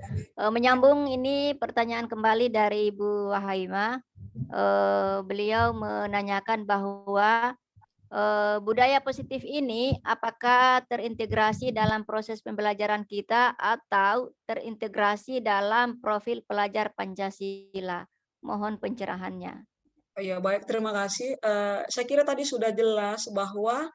Menyambung ini pertanyaan kembali dari Ibu Wahaima. Beliau menanyakan bahwa budaya positif ini apakah terintegrasi dalam proses pembelajaran kita atau terintegrasi dalam profil pelajar Pancasila. Mohon pencerahannya. Ya, baik, terima kasih. Saya kira tadi sudah jelas bahwa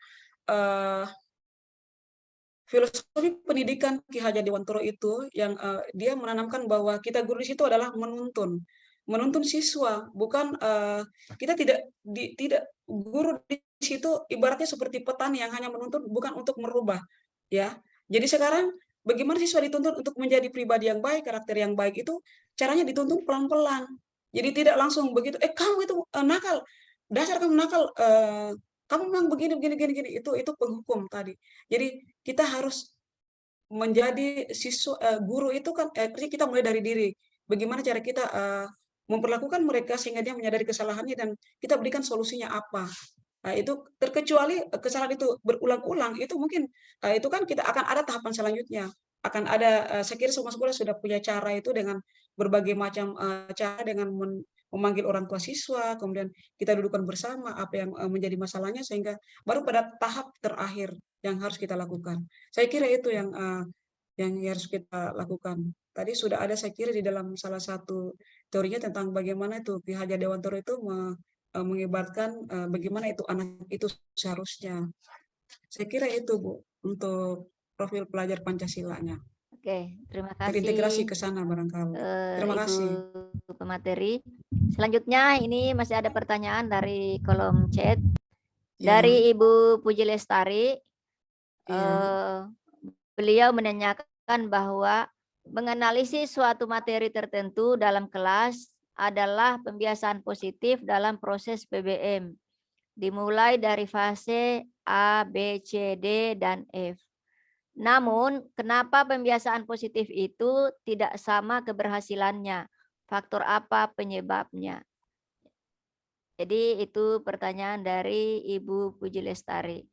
filosofi pendidikan Ki Hajar Dewantara itu yang dia menanamkan bahwa kita guru di situ adalah menuntun siswa, bukan kita tidak guru di situ ibaratnya seperti petani yang hanya menuntun, bukan untuk merubah, ya. Jadi sekarang bagaimana siswa dituntun untuk menjadi pribadi yang baik, karakter yang baik itu caranya dituntun pelan-pelan. Jadi tidak langsung begitu, kamu itu nakal, dasar kamu nakal, kamu memang begini begini gini gini, itu penghukum tadi. Jadi kita harus menjadi siswa, guru itu kan kita mulai dari diri. Bagaimana cara kita memperlakukan mereka sehingga dia menyadari kesalahannya dan kita berikan solusinya apa. Nah, itu terkecuali kesalahan itu berulang-ulang, itu mungkin itu kan kita akan ada tahapan selanjutnya. Akan ada saya kira semua sekolah sudah punya cara itu dengan berbagai macam cara dengan memanggil orang tua siswa, kemudian kita dudukkan bersama apa yang menjadi masalahnya sehingga baru pada tahap terakhir yang harus kita lakukan. Saya kira itu yang harus kita lakukan. Tadi sudah ada saya kira di dalam salah satu teorinya tentang bagaimana itu Ki Hajar Dewantara itu mengibaratkan bagaimana itu anak itu seharusnya. Saya kira itu, Bu, untuk profil pelajar Pancasilanya. Oke, terima Terintegrasi kasih ke sana barangkali. Terima Ibu kasih. pemateri. Selanjutnya ini masih ada pertanyaan dari kolom chat Ya, dari Ibu Puji Lestari. iya. Beliau menanyakan bahwa menganalisis suatu materi tertentu dalam kelas adalah pembiasaan positif dalam proses PBM. dimulai dari fase A, B, C, D, dan F. Namun, kenapa pembiasaan positif itu tidak sama keberhasilannya? Faktor apa penyebabnya? Jadi itu pertanyaan dari Ibu Puji Lestari.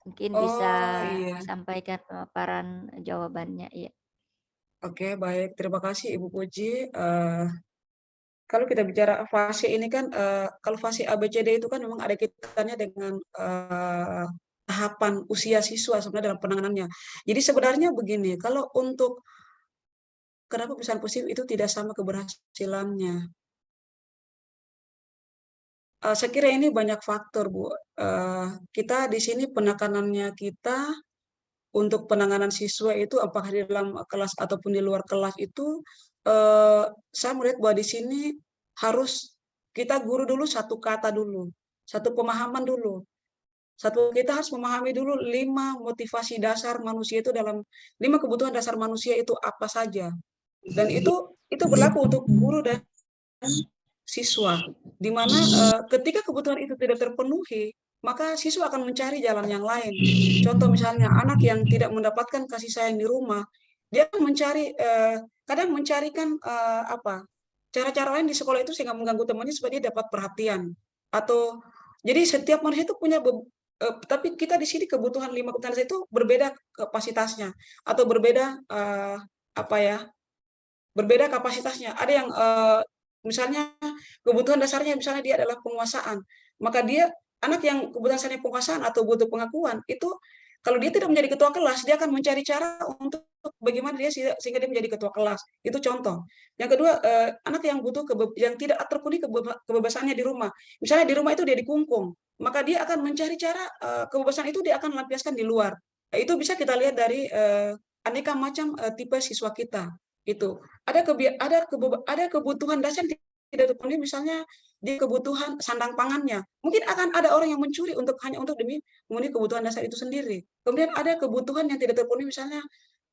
Mungkin bisa Oh iya, sampaikan pemaparan jawabannya. Iya. oke baik. Terima kasih Ibu Puji. Kalau kita bicara fase ini kan, kalau fase ABCD itu kan memang ada kaitannya dengan tahapan usia siswa sebenarnya dalam penanganannya. Jadi sebenarnya begini, kalau untuk kenapa pesan positif itu tidak sama keberhasilannya. Saya kira ini banyak faktor, Bu. Kita di sini penekanannya kita untuk penanganan siswa itu apakah di dalam kelas ataupun di luar kelas itu, saya melihat bahwa di sini harus kita guru dulu satu kata dulu, satu pemahaman dulu. Kita harus memahami dulu 5 motivasi dasar manusia itu dalam 5 kebutuhan dasar manusia itu apa saja. Dan itu berlaku untuk guru dan siswa, di mana ketika kebutuhan itu tidak terpenuhi, maka siswa akan mencari jalan yang lain. Contoh misalnya anak yang tidak mendapatkan kasih sayang di rumah, dia akan mencari kadang mencarikan cara-cara lain di sekolah itu sehingga mengganggu temannya supaya dia dapat perhatian. Atau jadi setiap manusia itu punya tapi kita di sini kebutuhan 5 kebutuhan dasar itu berbeda kapasitasnya atau berbeda apa ya? Berbeda kapasitasnya. Ada yang misalnya kebutuhan dasarnya misalnya dia adalah penguasaan, maka dia anak yang kebutuhan dasarnya penguasaan atau butuh pengakuan, itu kalau dia tidak menjadi ketua kelas, dia akan mencari cara untuk bagaimana dia sehingga dia menjadi ketua kelas. Itu contoh. Yang kedua, anak yang butuh yang tidak terpenuhi kebebasannya di rumah. Misalnya di rumah itu dia dikungkung, maka dia akan mencari cara kebebasan itu dia akan lampiaskan di luar. Itu bisa kita lihat dari aneka macam tipe siswa kita. Itu ada kebutuhan dasar yang tidak terpenuhi, misalnya di kebutuhan sandang pangannya. Mungkin akan ada orang yang mencuri hanya untuk demi memenuhi kebutuhan dasar itu sendiri. Kemudian ada kebutuhan yang tidak terpenuhi, misalnya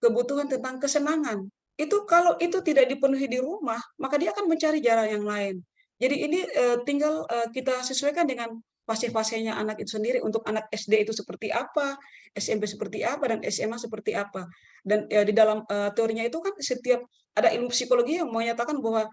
kebutuhan tentang kesenangan. Itu kalau itu tidak dipenuhi di rumah, maka dia akan mencari jalan yang lain. Jadi ini tinggal kita sesuaikan dengan fase-fasenya anak itu sendiri. Untuk anak SD itu seperti apa, SMP seperti apa, dan SMA seperti apa. Dan di dalam teorinya itu kan setiap ada ilmu psikologi yang menyatakan bahwa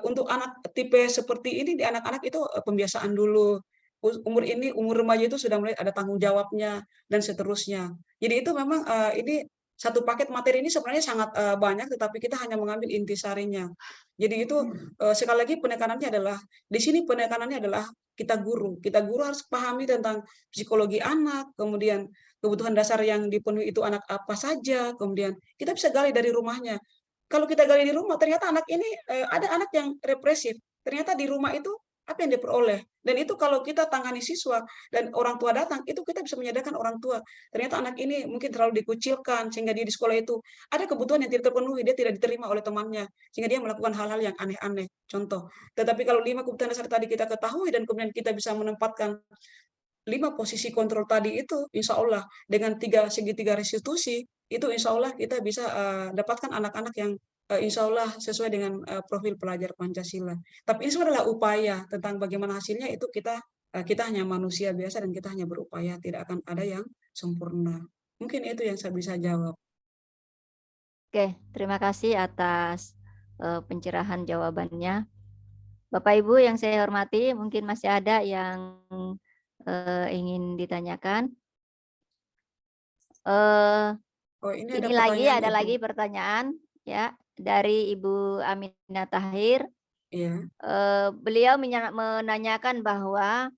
untuk anak tipe seperti ini di anak-anak itu pembiasaan dulu. Umur ini, umur remaja itu sudah mulai ada tanggung jawabnya dan seterusnya. Jadi itu memang ini satu paket materi ini sebenarnya sangat banyak, tetapi kita hanya mengambil intisarinya. Jadi itu sekali lagi penekanannya adalah di sini penekanannya adalah kita guru. Kita guru harus pahami tentang psikologi anak, kemudian kebutuhan dasar yang dipenuhi itu anak apa saja, kemudian kita bisa gali dari rumahnya. Kalau kita gali di rumah, ternyata anak ini ada anak yang represif. Ternyata di rumah itu apa yang diperoleh. Dan itu kalau kita tangani siswa dan orang tua datang, itu kita bisa menyadarkan orang tua. Ternyata anak ini mungkin terlalu dikucilkan sehingga dia di sekolah itu ada kebutuhan yang tidak terpenuhi, dia tidak diterima oleh temannya sehingga dia melakukan hal-hal yang aneh-aneh. Contoh. Tetapi kalau 5 kebutuhan dasar tadi kita ketahui dan kemudian kita bisa menempatkan 5 posisi kontrol tadi itu, insya Allah dengan segitiga restitusi, itu insya Allah kita bisa dapatkan anak-anak yang insya Allah sesuai dengan profil pelajar Pancasila. Tapi ini semua adalah upaya, tentang bagaimana hasilnya itu kita hanya manusia biasa dan kita hanya berupaya, tidak akan ada yang sempurna. Mungkin itu yang saya bisa jawab. Oke, terima kasih atas pencerahan jawabannya. Bapak Ibu yang saya hormati, mungkin masih ada yang ingin ditanyakan. Oh, ini Ini ada lagi pertanyaan ya dari Ibu Aminah Tahir. Iya. Beliau menanyakan bahwa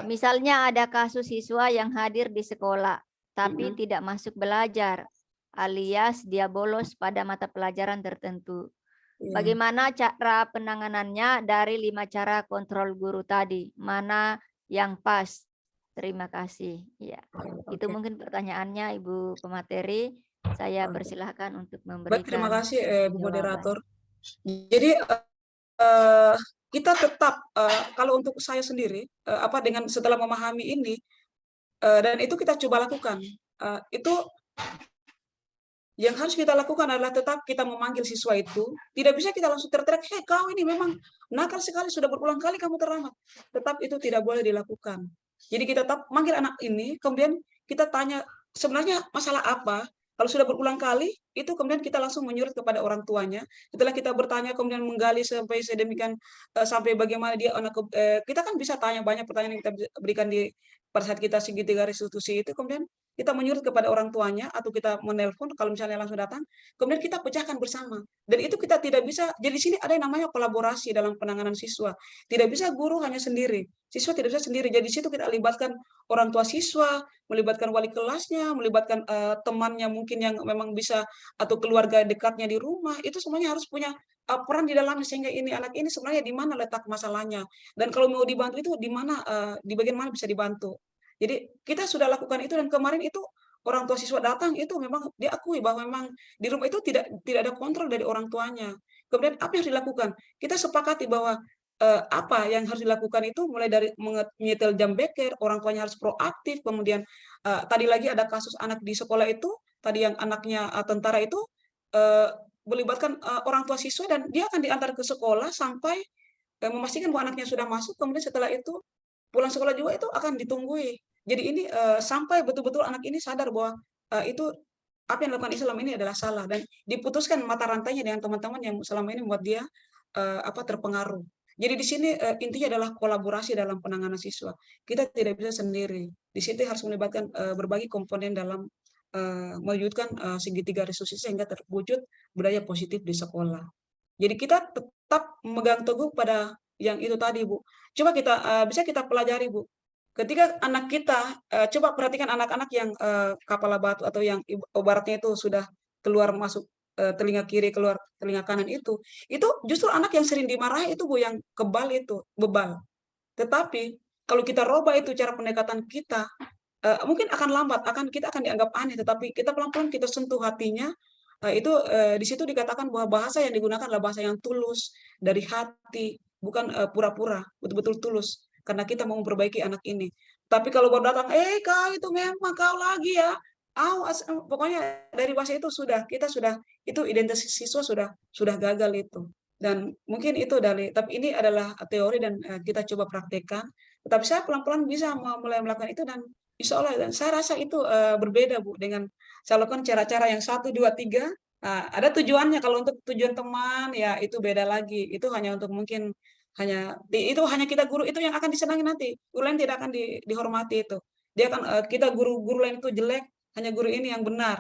misalnya ada kasus siswa yang hadir di sekolah tapi tidak masuk belajar, alias dia bolos pada mata pelajaran tertentu. Iya. Bagaimana cara penanganannya dari 5 cara kontrol guru tadi? Mana yang pas? Terima kasih. Ya, itu Oke. mungkin pertanyaannya Ibu pemateri. Saya persilahkan untuk Baik, terima memberikan kasih Bu jawaban. Moderator. Jadi kita tetap kalau untuk saya sendiri dengan setelah memahami ini dan itu kita coba lakukan itu Yang harus kita lakukan adalah tetap kita memanggil siswa itu, tidak bisa kita langsung teriak, "Hei kau ini memang nakal sekali, sudah berulang kali kamu terlambat." Tetap itu tidak boleh dilakukan. Jadi kita tetap manggil anak ini, kemudian kita tanya, sebenarnya masalah apa? Kalau sudah berulang kali, itu kemudian kita langsung menyuruh kepada orang tuanya. Setelah kita bertanya, kemudian menggali sampai sedemikian, sampai bagaimana dia kita kan bisa tanya banyak pertanyaan yang kita berikan pada saat kita segitiga restitusi itu, kemudian kita menyuruh kepada orang tuanya atau kita menelpon kalau misalnya langsung datang, kemudian kita pecahkan bersama. Dan itu kita tidak bisa, jadi di sini ada yang namanya kolaborasi dalam penanganan siswa. Tidak bisa guru hanya sendiri, siswa tidak bisa sendiri. Jadi di situ kita libatkan orang tua siswa, melibatkan wali kelasnya, melibatkan temannya mungkin yang memang bisa atau keluarga dekatnya di rumah, itu semuanya harus punya peran di dalamnya sehingga ini anak ini sebenarnya di mana letak masalahnya. Dan kalau mau dibantu itu di mana, di bagian mana bisa dibantu. Jadi kita sudah lakukan itu dan kemarin itu orang tua siswa datang itu memang diakui bahwa memang di rumah itu tidak ada kontrol dari orang tuanya. Kemudian apa yang harus dilakukan? Kita sepakati bahwa, apa yang harus dilakukan itu mulai dari menyetel jam beker, orang tuanya harus proaktif, kemudian, tadi lagi ada kasus anak di sekolah itu, tadi yang anaknya, tentara itu, eee, melibatkan, orang tua siswa dan dia akan diantar ke sekolah sampai, memastikan bahwa anaknya sudah masuk, kemudian setelah itu pulang sekolah juga itu akan ditunggui. Jadi ini, sampai betul-betul anak ini sadar bahwa, itu apa yang dilakukan Islam ini adalah salah dan diputuskan mata rantainya dengan teman-teman yang selama ini membuat dia, terpengaruh. Jadi di sini, intinya adalah kolaborasi dalam penanganan siswa. Kita tidak bisa sendiri. Di situ harus melibatkan, berbagai komponen dalam, mewujudkan, segitiga restitusi sehingga terwujud budaya positif di sekolah. Jadi kita tetap memegang teguh pada yang itu tadi, Bu. Coba kita, bisa kita pelajari, Bu. Ketika anak kita, coba perhatikan anak-anak yang, kepala batu atau yang ibaratnya itu sudah keluar masuk, telinga kiri, keluar telinga kanan itu justru anak yang sering dimarahi itu, Bu, yang kebal itu, bebal. Tetapi kalau kita robah itu cara pendekatan kita, mungkin akan lambat, kita akan dianggap aneh, tetapi kita pelan-pelan kita sentuh hatinya, di situ dikatakan bahwa bahasa yang digunakan adalah bahasa yang tulus, dari hati, bukan, pura-pura, betul-betul tulus, karena kita mau memperbaiki anak ini. Tapi kalau baru datang, "Eh, kau itu memang kau lagi ya, awas," pokoknya dari bahasa itu sudah, kita sudah itu identitas siswa sudah gagal itu. Dan mungkin itu tapi ini adalah teori dan, kita coba praktekkan, tetapi saya pelan-pelan bisa mulai melakukan itu dan insya Allah dan saya rasa itu, berbeda, Bu, dengan saya lakukan cara-cara yang 1, 2, 3. Ada tujuannya, kalau untuk tujuan teman, ya itu beda lagi. Itu hanya untuk mungkin itu hanya kita guru itu yang akan disenangi nanti, guru lain tidak akan dihormati itu. Dia akan, kita guru lain itu jelek, hanya guru ini yang benar.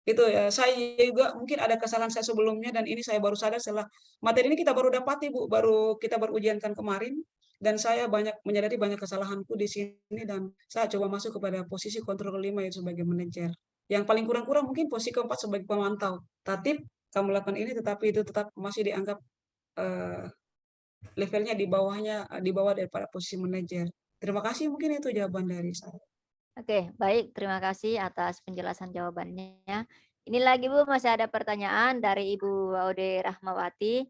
Itu ya, saya juga mungkin ada kesalahan saya sebelumnya dan ini saya baru sadar setelah materi ini kita baru dapati, Bu, kita baru ujiankan kemarin dan saya menyadari banyak kesalahanku di sini dan saya coba masuk kepada posisi kontrol kelima yaitu sebagai manajer. Yang paling kurang-kurang mungkin posisi keempat sebagai pemantau. Tatip, kamu lakukan ini tetapi itu tetap masih dianggap, eee, levelnya di bawah daripada posisi manajer. Terima kasih, mungkin itu jawaban dari saya. Oke, baik. Terima kasih atas penjelasan jawabannya. Ini lagi Bu, masih ada pertanyaan dari Ibu Aude Rahmawati.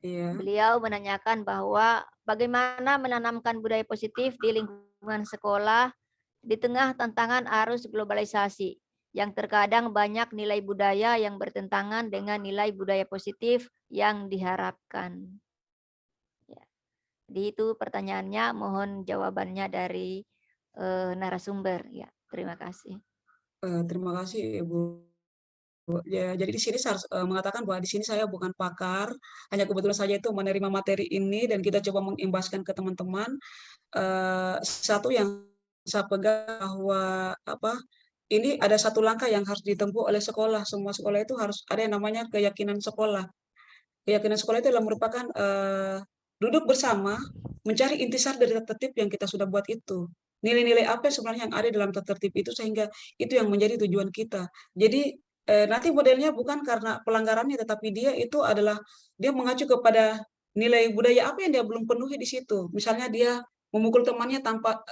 Iya. Beliau menanyakan bahwa bagaimana menanamkan budaya positif di lingkungan sekolah di tengah tantangan arus globalisasi yang terkadang banyak nilai budaya yang bertentangan dengan nilai budaya positif yang diharapkan. Ya. Jadi itu pertanyaannya, mohon jawabannya dari narasumber. Ya, terima kasih. Terima kasih, Ibu. Ya, jadi di sini saya harus, mengatakan bahwa di sini saya bukan pakar, hanya kebetulan saja itu menerima materi ini dan kita coba mengimbaskan ke teman-teman. Satu yang saya pegang bahwa, ini ada satu langkah yang harus ditempuh oleh sekolah. Semua sekolah itu harus ada yang namanya keyakinan sekolah. Keyakinan sekolah itu adalah merupakan, duduk bersama, mencari intisar dari tata tertib yang kita sudah buat itu. Nilai-nilai apa sebenarnya yang ada dalam tata tertib itu sehingga itu yang menjadi tujuan kita. Jadi, nanti modelnya bukan karena pelanggarannya, tetapi dia mengacu kepada nilai budaya apa yang dia belum penuhi di situ. Misalnya dia memukul temannya tanpa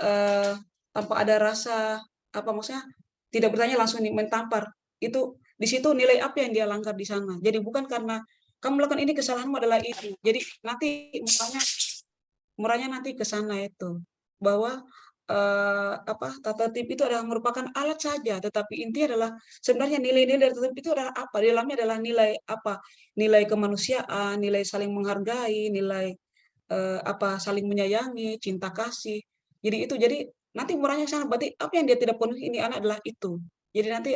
ada rasa, maksudnya tidak bertanya langsung mentampar. Itu di situ nilai apa yang dia langgar di sana. Jadi bukan karena kamu melakukan ini, kesalahanmu adalah itu. Jadi nanti murahnya nanti ke sana itu, bahwa, tata tertib itu adalah merupakan alat saja, tetapi intinya adalah sebenarnya nilai-nilai dari tata tertib itu adalah apa? Di dalamnya adalah nilai apa? Nilai kemanusiaan, nilai saling menghargai, nilai saling menyayangi, cinta kasih. Jadi nanti murahnya sana berarti apa yang dia tidak penuhi ini anak adalah itu. Jadi nanti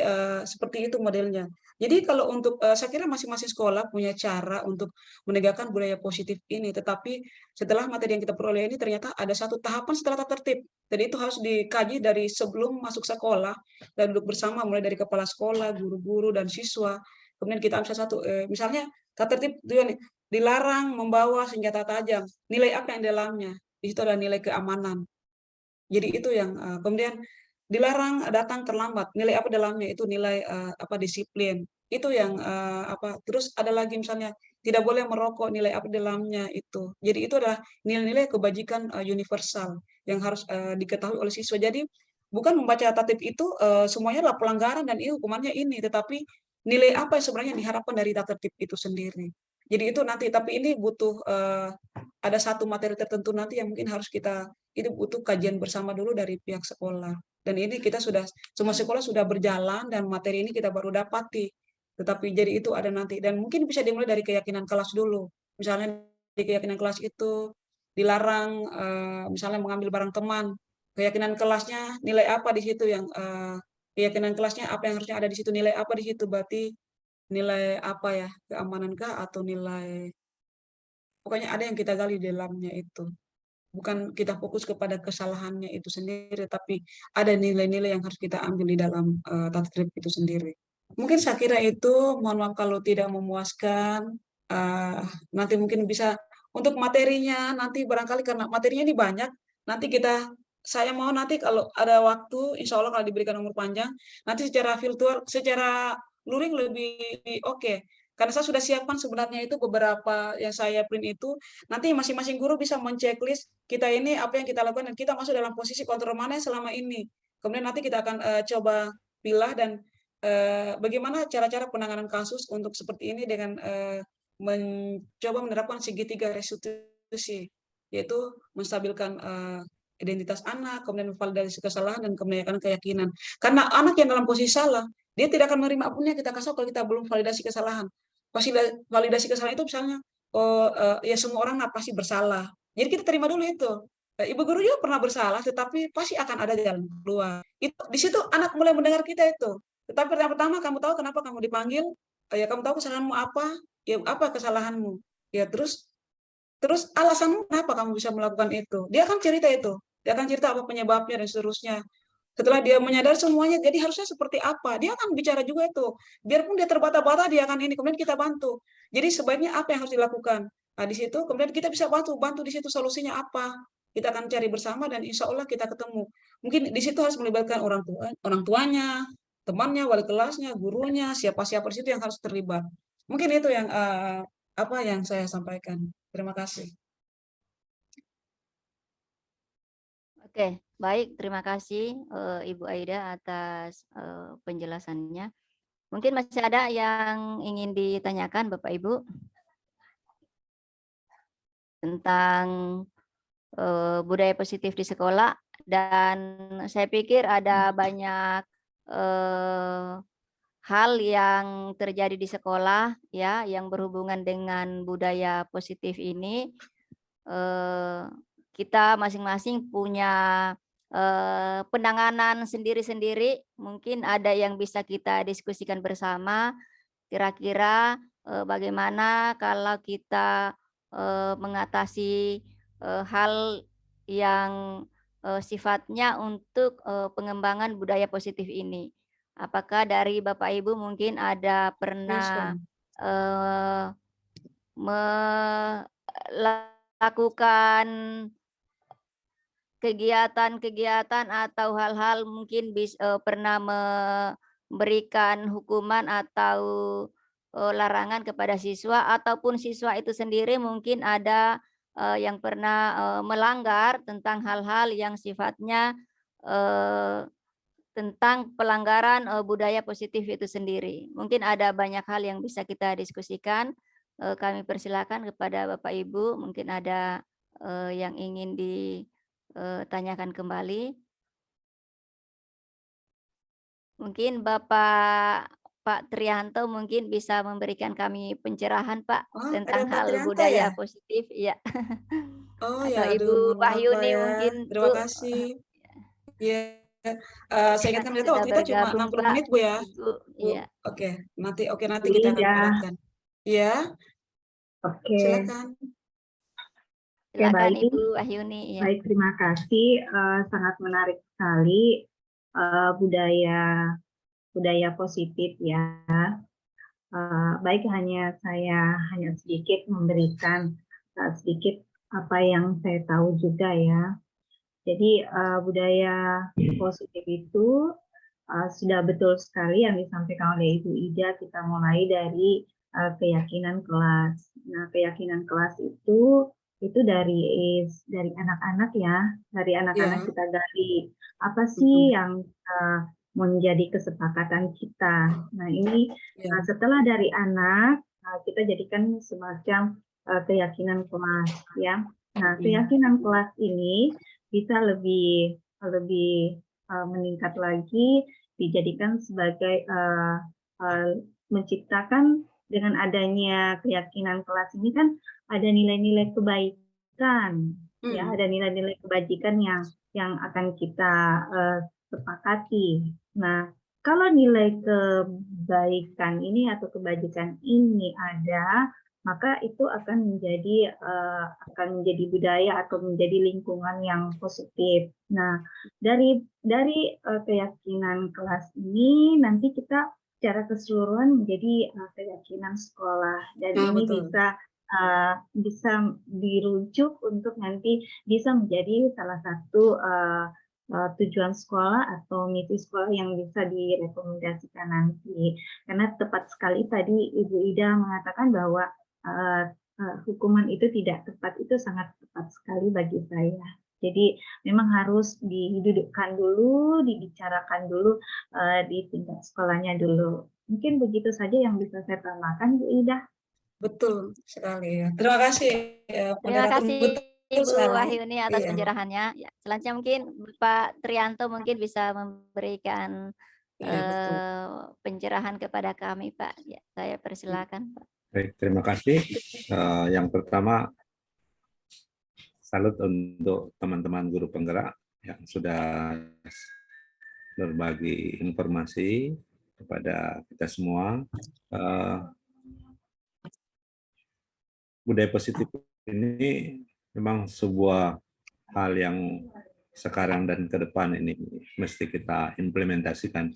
seperti itu modelnya. Jadi kalau untuk saya kira masing-masing sekolah punya cara untuk menegakkan budaya positif ini, tetapi setelah materi yang kita peroleh ini ternyata ada satu tahapan setelah tata tertib. Jadi itu harus dikaji dari sebelum masuk sekolah dan duduk bersama mulai dari kepala sekolah, guru-guru dan siswa. Kemudian kita ambil satu, misalnya tata tertib dilarang membawa senjata tajam. Nilai apa yang di dalamnya? Di situ ada nilai keamanan. Jadi itu yang kemudian dilarang datang terlambat. Nilai apa dalamnya? Itu nilai disiplin. Itu yang terus ada lagi misalnya tidak boleh merokok, nilai apa dalamnya itu. Jadi itu adalah nilai-nilai kebajikan universal yang harus diketahui oleh siswa. Jadi bukan membaca tatib itu semuanya adalah pelanggaran dan ini hukumannya ini, tetapi nilai apa yang sebenarnya diharapkan dari tatib itu sendiri. Jadi itu nanti, tapi ini butuh ada satu materi tertentu nanti yang mungkin harus kita itu butuh kajian bersama dulu dari pihak sekolah. Dan ini kita sudah, semua sekolah sudah berjalan dan materi ini kita baru dapati. Tetapi jadi itu ada nanti. Dan mungkin bisa dimulai dari keyakinan kelas dulu. Misalnya di keyakinan kelas itu dilarang misalnya mengambil barang teman. Keyakinan kelasnya nilai apa di situ yang keyakinan kelasnya apa yang harusnya ada di situ, nilai apa di situ, berarti nilai apa ya, keamanankah atau nilai, pokoknya ada yang kita gali di dalamnya itu. Bukan kita fokus kepada kesalahannya itu sendiri, tapi ada nilai-nilai yang harus kita ambil di dalam tata tertib itu sendiri. Mungkin saya kira itu, mohon maaf kalau tidak memuaskan. Nanti mungkin bisa untuk materinya, nanti barangkali karena materinya ini banyak, nanti saya mau nanti kalau ada waktu, insya Allah kalau diberikan umur panjang, nanti secara virtual, secara luring lebih oke. Karena saya sudah siapkan sebenarnya itu beberapa yang saya print itu, nanti masing-masing guru bisa men-checklist kita ini apa yang kita lakukan dan kita masuk dalam posisi kontrol mana selama ini. Kemudian nanti kita akan coba pilah dan bagaimana cara-cara penanganan kasus untuk seperti ini dengan mencoba menerapkan segitiga restitusi, yaitu menstabilkan identitas anak, kemudian validasi kesalahan dan kemenangan keyakinan. Karena anak yang dalam posisi salah, dia tidak akan menerima apunnya kita kasih kalau kita belum validasi kesalahan. Validasi kesalahan itu misalnya, ya semua orang pasti bersalah. Jadi kita terima dulu itu. Ibu guru juga pernah bersalah, tetapi pasti akan ada jalan keluar. Di situ anak mulai mendengar kita itu. Tetapi pertama kamu tahu kenapa kamu dipanggil, ya kamu tahu kesalahanmu apa, ya apa kesalahanmu. Ya terus alasanmu kenapa kamu bisa melakukan itu. Dia akan cerita itu. Dia akan cerita apa penyebabnya dan seterusnya. Setelah dia menyadari semuanya, jadi harusnya seperti apa? Dia akan bicara juga itu. Biarpun dia terbata-bata, dia akan ini. Kemudian kita bantu. Jadi sebaiknya apa yang harus dilakukan? Nah, di situ kemudian kita bisa bantu di situ solusinya apa? Kita akan cari bersama dan insya Allah kita ketemu. Mungkin di situ harus melibatkan orang tuanya, temannya, wali kelasnya, gurunya, siapa-siapa di situ yang harus terlibat. Mungkin itu yang apa yang saya sampaikan. Terima kasih. Oke, baik. Terima kasih Ibu Aida atas penjelasannya. Mungkin masih ada yang ingin ditanyakan Bapak Ibu tentang budaya positif di sekolah, dan saya pikir ada banyak hal yang terjadi di sekolah ya yang berhubungan dengan budaya positif ini. Kita masing-masing punya penanganan sendiri-sendiri. Mungkin ada yang bisa kita diskusikan bersama. Kira-kira bagaimana kalau kita mengatasi hal yang sifatnya untuk pengembangan budaya positif ini. Apakah dari Bapak Ibu mungkin ada pernah melakukan kegiatan-kegiatan atau hal-hal mungkin pernah memberikan hukuman atau larangan kepada siswa, ataupun siswa itu sendiri mungkin ada yang pernah melanggar tentang hal-hal yang sifatnya tentang pelanggaran budaya positif itu sendiri. Mungkin ada banyak hal yang bisa kita diskusikan. Kami persilakan kepada Bapak Ibu, mungkin ada yang ingin tanyakan kembali. Mungkin Pak Trianto mungkin bisa memberikan kami pencerahan, Pak, Oh, ada tentang Pak hal Trianto budaya ya? positif, iya. Oh Atau ya, aduh, Ibu mohon maaf Pak Wahyuni ya. mungkin, Terima Bu, kasih. Ya, saya masih ingatkan kita sudah waktu kita cuma bergabung, 60 Pak, menit Bu ya. Ibu, Bu, iya. oke, nanti kita akan Iya, padatkan. Iya, oke. silakan. Silakan baik. Ibu Wahyuni, iya. Baik, terima kasih. Sangat menarik sekali budaya positif ya. Baik, saya hanya sedikit memberikan sedikit apa yang saya tahu juga ya. Jadi budaya positif itu sudah betul sekali yang disampaikan oleh Ibu Ida. Kita mulai dari keyakinan kelas. Nah, keyakinan kelas itu dari anak-anak ya, dari anak-anak Ya, kita gali apa sih yang menjadi kesepakatan kita. Nah, ini ya, setelah dari anak kita jadikan semacam keyakinan kelas ya. Nah, keyakinan kelas ini bisa lebih meningkat lagi, dijadikan sebagai menciptakan dengan adanya keyakinan kelas ini kan ada nilai-nilai kebaikan, ya, ada nilai-nilai kebajikan yang akan kita sepakati. Nah, kalau nilai kebaikan ini atau kebajikan ini ada, maka itu akan menjadi budaya atau menjadi lingkungan yang positif. Nah, dari keyakinan kelas ini nanti kita secara keseluruhan menjadi keyakinan sekolah, dan nah, ini betul. bisa dirujuk untuk nanti bisa menjadi salah satu tujuan sekolah atau misi sekolah yang bisa direkomendasikan nanti. Karena tepat sekali tadi Ibu Ida mengatakan bahwa hukuman itu tidak tepat, itu sangat tepat sekali bagi saya. Jadi memang harus didudukkan dulu, dibicarakan dulu di tingkat sekolahnya dulu. Mungkin begitu saja yang bisa saya tambahkan, Bu Ida. Betul sekali ya. Terima kasih ya, Terima moderator. kasih Betul Ibu sekali. Wahyuni atas Iya, pencerahannya. Ya, selanjutnya mungkin Pak Trianto mungkin bisa memberikan iya betul. pencerahan kepada kami, Pak. Ya, saya persilakan, Pak. Baik, terima kasih. Yang pertama, salut untuk teman-teman guru penggerak yang sudah berbagi informasi kepada kita semua. Budaya positif ini memang sebuah hal yang sekarang dan ke depan ini mesti kita implementasikan.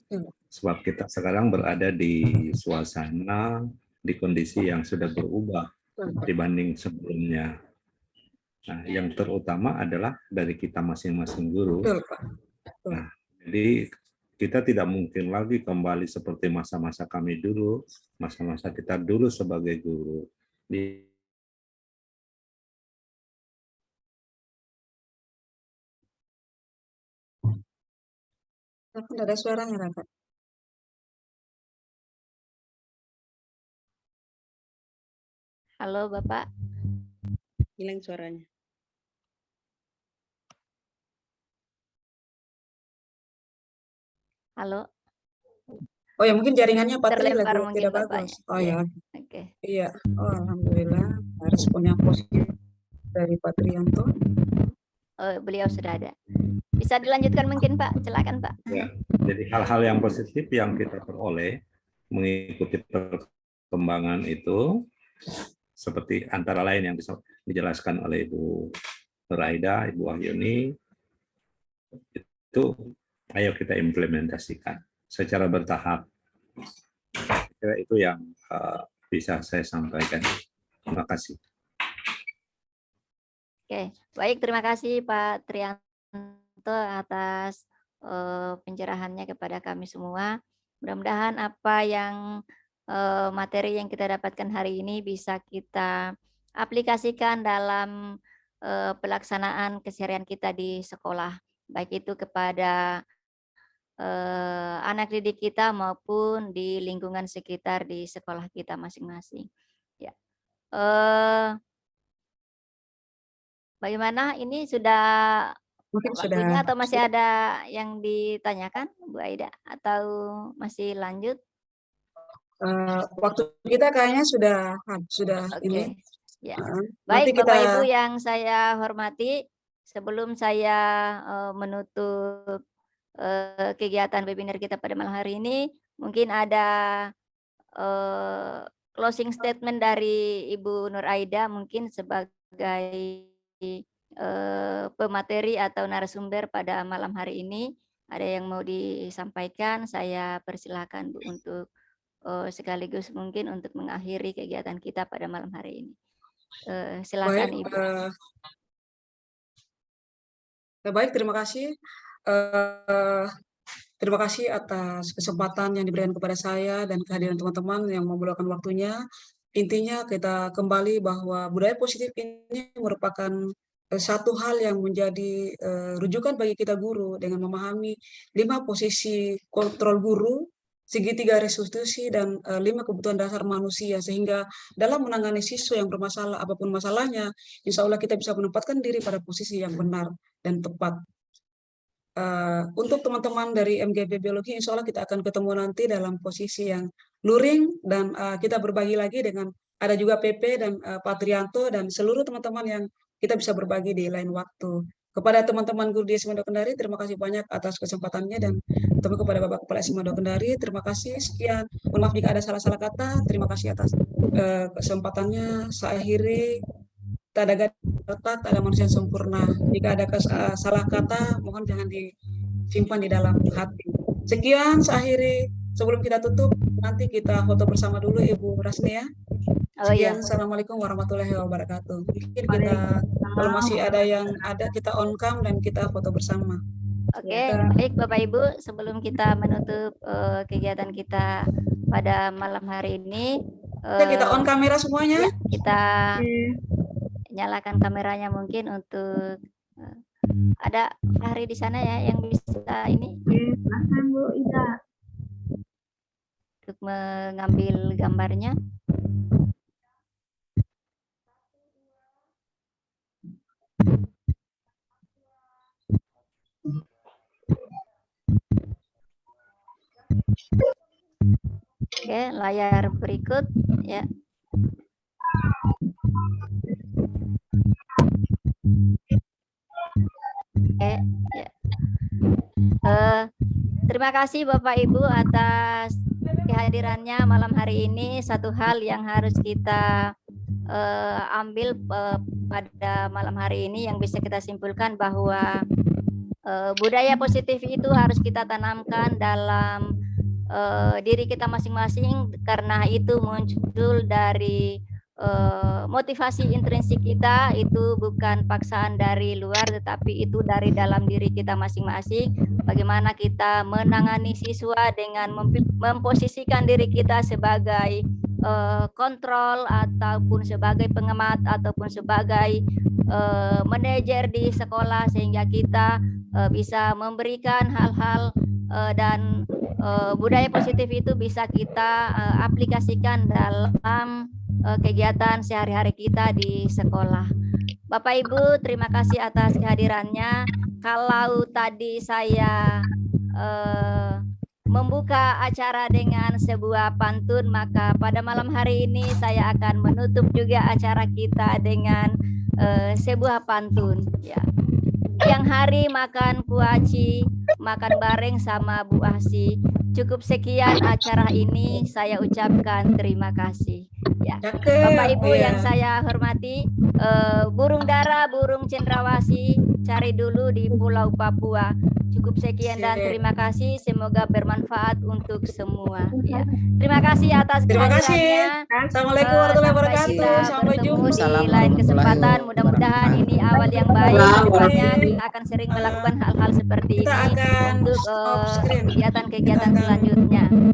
Sebab kita sekarang berada di suasana, di kondisi yang sudah berubah dibanding sebelumnya. Nah, yang terutama adalah dari kita masing-masing guru. Betul, Pak. Nah, jadi kita tidak mungkin lagi kembali seperti masa-masa kami dulu, masa-masa kita dulu sebagai guru. Tapi ada suaranya, Raka. Halo, Bapak. Hilang suaranya. Halo. Oh ya, mungkin jaringannya Pak Tri Terlempar lagi mungkin tidak Bapaknya. bagus. Oh Iya. ya, Oke. iya. Oh, alhamdulillah. Respon yang positif dari Pak Trianto. Beliau sudah ada. Bisa dilanjutkan mungkin, Pak? Silakan, Pak. Ya, jadi hal-hal yang positif yang kita peroleh mengikuti perkembangan itu, seperti antara lain yang dijelaskan oleh Ibu Raida, Ibu Wahyuni, itu ayo kita implementasikan secara bertahap. Itu yang bisa saya sampaikan. Terima kasih. Oke, baik, terima kasih Pak Trianto atas pencerahannya kepada kami semua. Mudah-mudahan apa yang materi yang kita dapatkan hari ini bisa kita aplikasikan dalam pelaksanaan keseharian kita di sekolah, baik itu kepada anak didik kita maupun di lingkungan sekitar di sekolah kita masing-masing. Ya. Bagaimana ini sudah Mungkin sudah waktunya atau masih ada yang ditanyakan, Bu Aida? Atau masih lanjut? waktu kita kayaknya sudah Oke, ini. ya. Nanti Baik, Bapak kita Ibu yang saya hormati, sebelum saya menutup kegiatan webinar kita pada malam hari ini, mungkin ada closing statement dari Ibu Nur Aida mungkin sebagai pemateri atau narasumber pada malam hari ini. Ada yang mau disampaikan, saya persilakan Bu untuk sekaligus mungkin untuk mengakhiri kegiatan kita pada malam hari ini. Silakan baik, Ibu. baik, terima kasih. Eh, Terima kasih atas kesempatan yang diberikan kepada saya dan kehadiran teman-teman yang meluangkan waktunya. Intinya kita kembali bahwa budaya positif ini merupakan satu hal yang menjadi rujukan bagi kita guru dengan memahami 5 posisi kontrol guru, segitiga restitusi, dan 5 kebutuhan dasar manusia, sehingga dalam menangani siswa yang bermasalah apapun masalahnya, insya Allah kita bisa menempatkan diri pada posisi yang benar dan tepat. Untuk teman-teman dari MGB Biologi, insya Allah kita akan ketemu nanti dalam posisi yang luring, dan kita berbagi lagi dengan ada juga PP dan Pak Trianto dan seluruh teman-teman yang kita bisa berbagi di lain waktu. Kepada teman-teman guru di SMA Dua Kendari, terima kasih banyak atas kesempatannya, dan terutama kepada Bapak Kepala SMA Dua Kendari, terima kasih. Sekian, mohon maaf jika ada salah-salah kata. Terima kasih atas kesempatannya. Saya akhiri. Tak ada tak ada manusia yang sempurna. Jika ada salah kata, mohon jangan disimpan di dalam hati. Sekian, saya akhiri. Sebelum kita tutup, nanti kita foto bersama dulu, Ibu Rasmi ya. Oh iya. Sekian, Assalamualaikum warahmatullahi wabarakatuh. Mungkin kita, kalau masih ada yang ada, kita on cam dan kita foto bersama. Oke, baik Bapak Ibu, sebelum kita menutup kegiatan kita pada malam hari ini, Kita on kamera semuanya. ya, kita nyalakan kameranya mungkin untuk ada Fahri di sana ya yang bisa ini Silakan Bu Ida. untuk mengambil gambarnya. Oke, layar berikut ya. Oke, ya. Terima kasih Bapak Ibu atas kehadirannya malam hari ini. Satu hal yang harus kita ambil pada malam hari ini yang bisa kita simpulkan bahwa budaya positif itu harus kita tanamkan dalam diri kita masing-masing, karena itu muncul dari motivasi intrinsik kita, itu bukan paksaan dari luar tetapi itu dari dalam diri kita masing-masing. Bagaimana kita menangani siswa dengan memposisikan diri kita sebagai kontrol ataupun sebagai pengamat ataupun sebagai manajer di sekolah, sehingga kita bisa memberikan hal-hal dan budaya positif itu bisa kita aplikasikan dalam kegiatan sehari-hari kita di sekolah. Bapak Ibu, terima kasih atas kehadirannya. Kalau tadi saya membuka acara dengan sebuah pantun, maka pada malam hari ini saya akan menutup juga acara kita dengan sebuah pantun. Ya. Yang hari makan kuaci, makan bareng sama Bu Asi. Cukup sekian acara ini, saya ucapkan terima kasih. Ya. Bapak Ibu yang saya hormati, burung dara, burung cendrawasih, cari dulu di Pulau Papua. Cukup sekian dan terima kasih. Semoga bermanfaat untuk semua. Ya. Terima kasih atas kehadirannya. Assalamualaikum warahmatullahi wabarakatuh. Sampai jumpa di lain kesempatan. Mudah-mudahan ini awal yang baik. Kedepannya kita akan sering melakukan hal-hal seperti ini untuk kegiatan-kegiatan selanjutnya.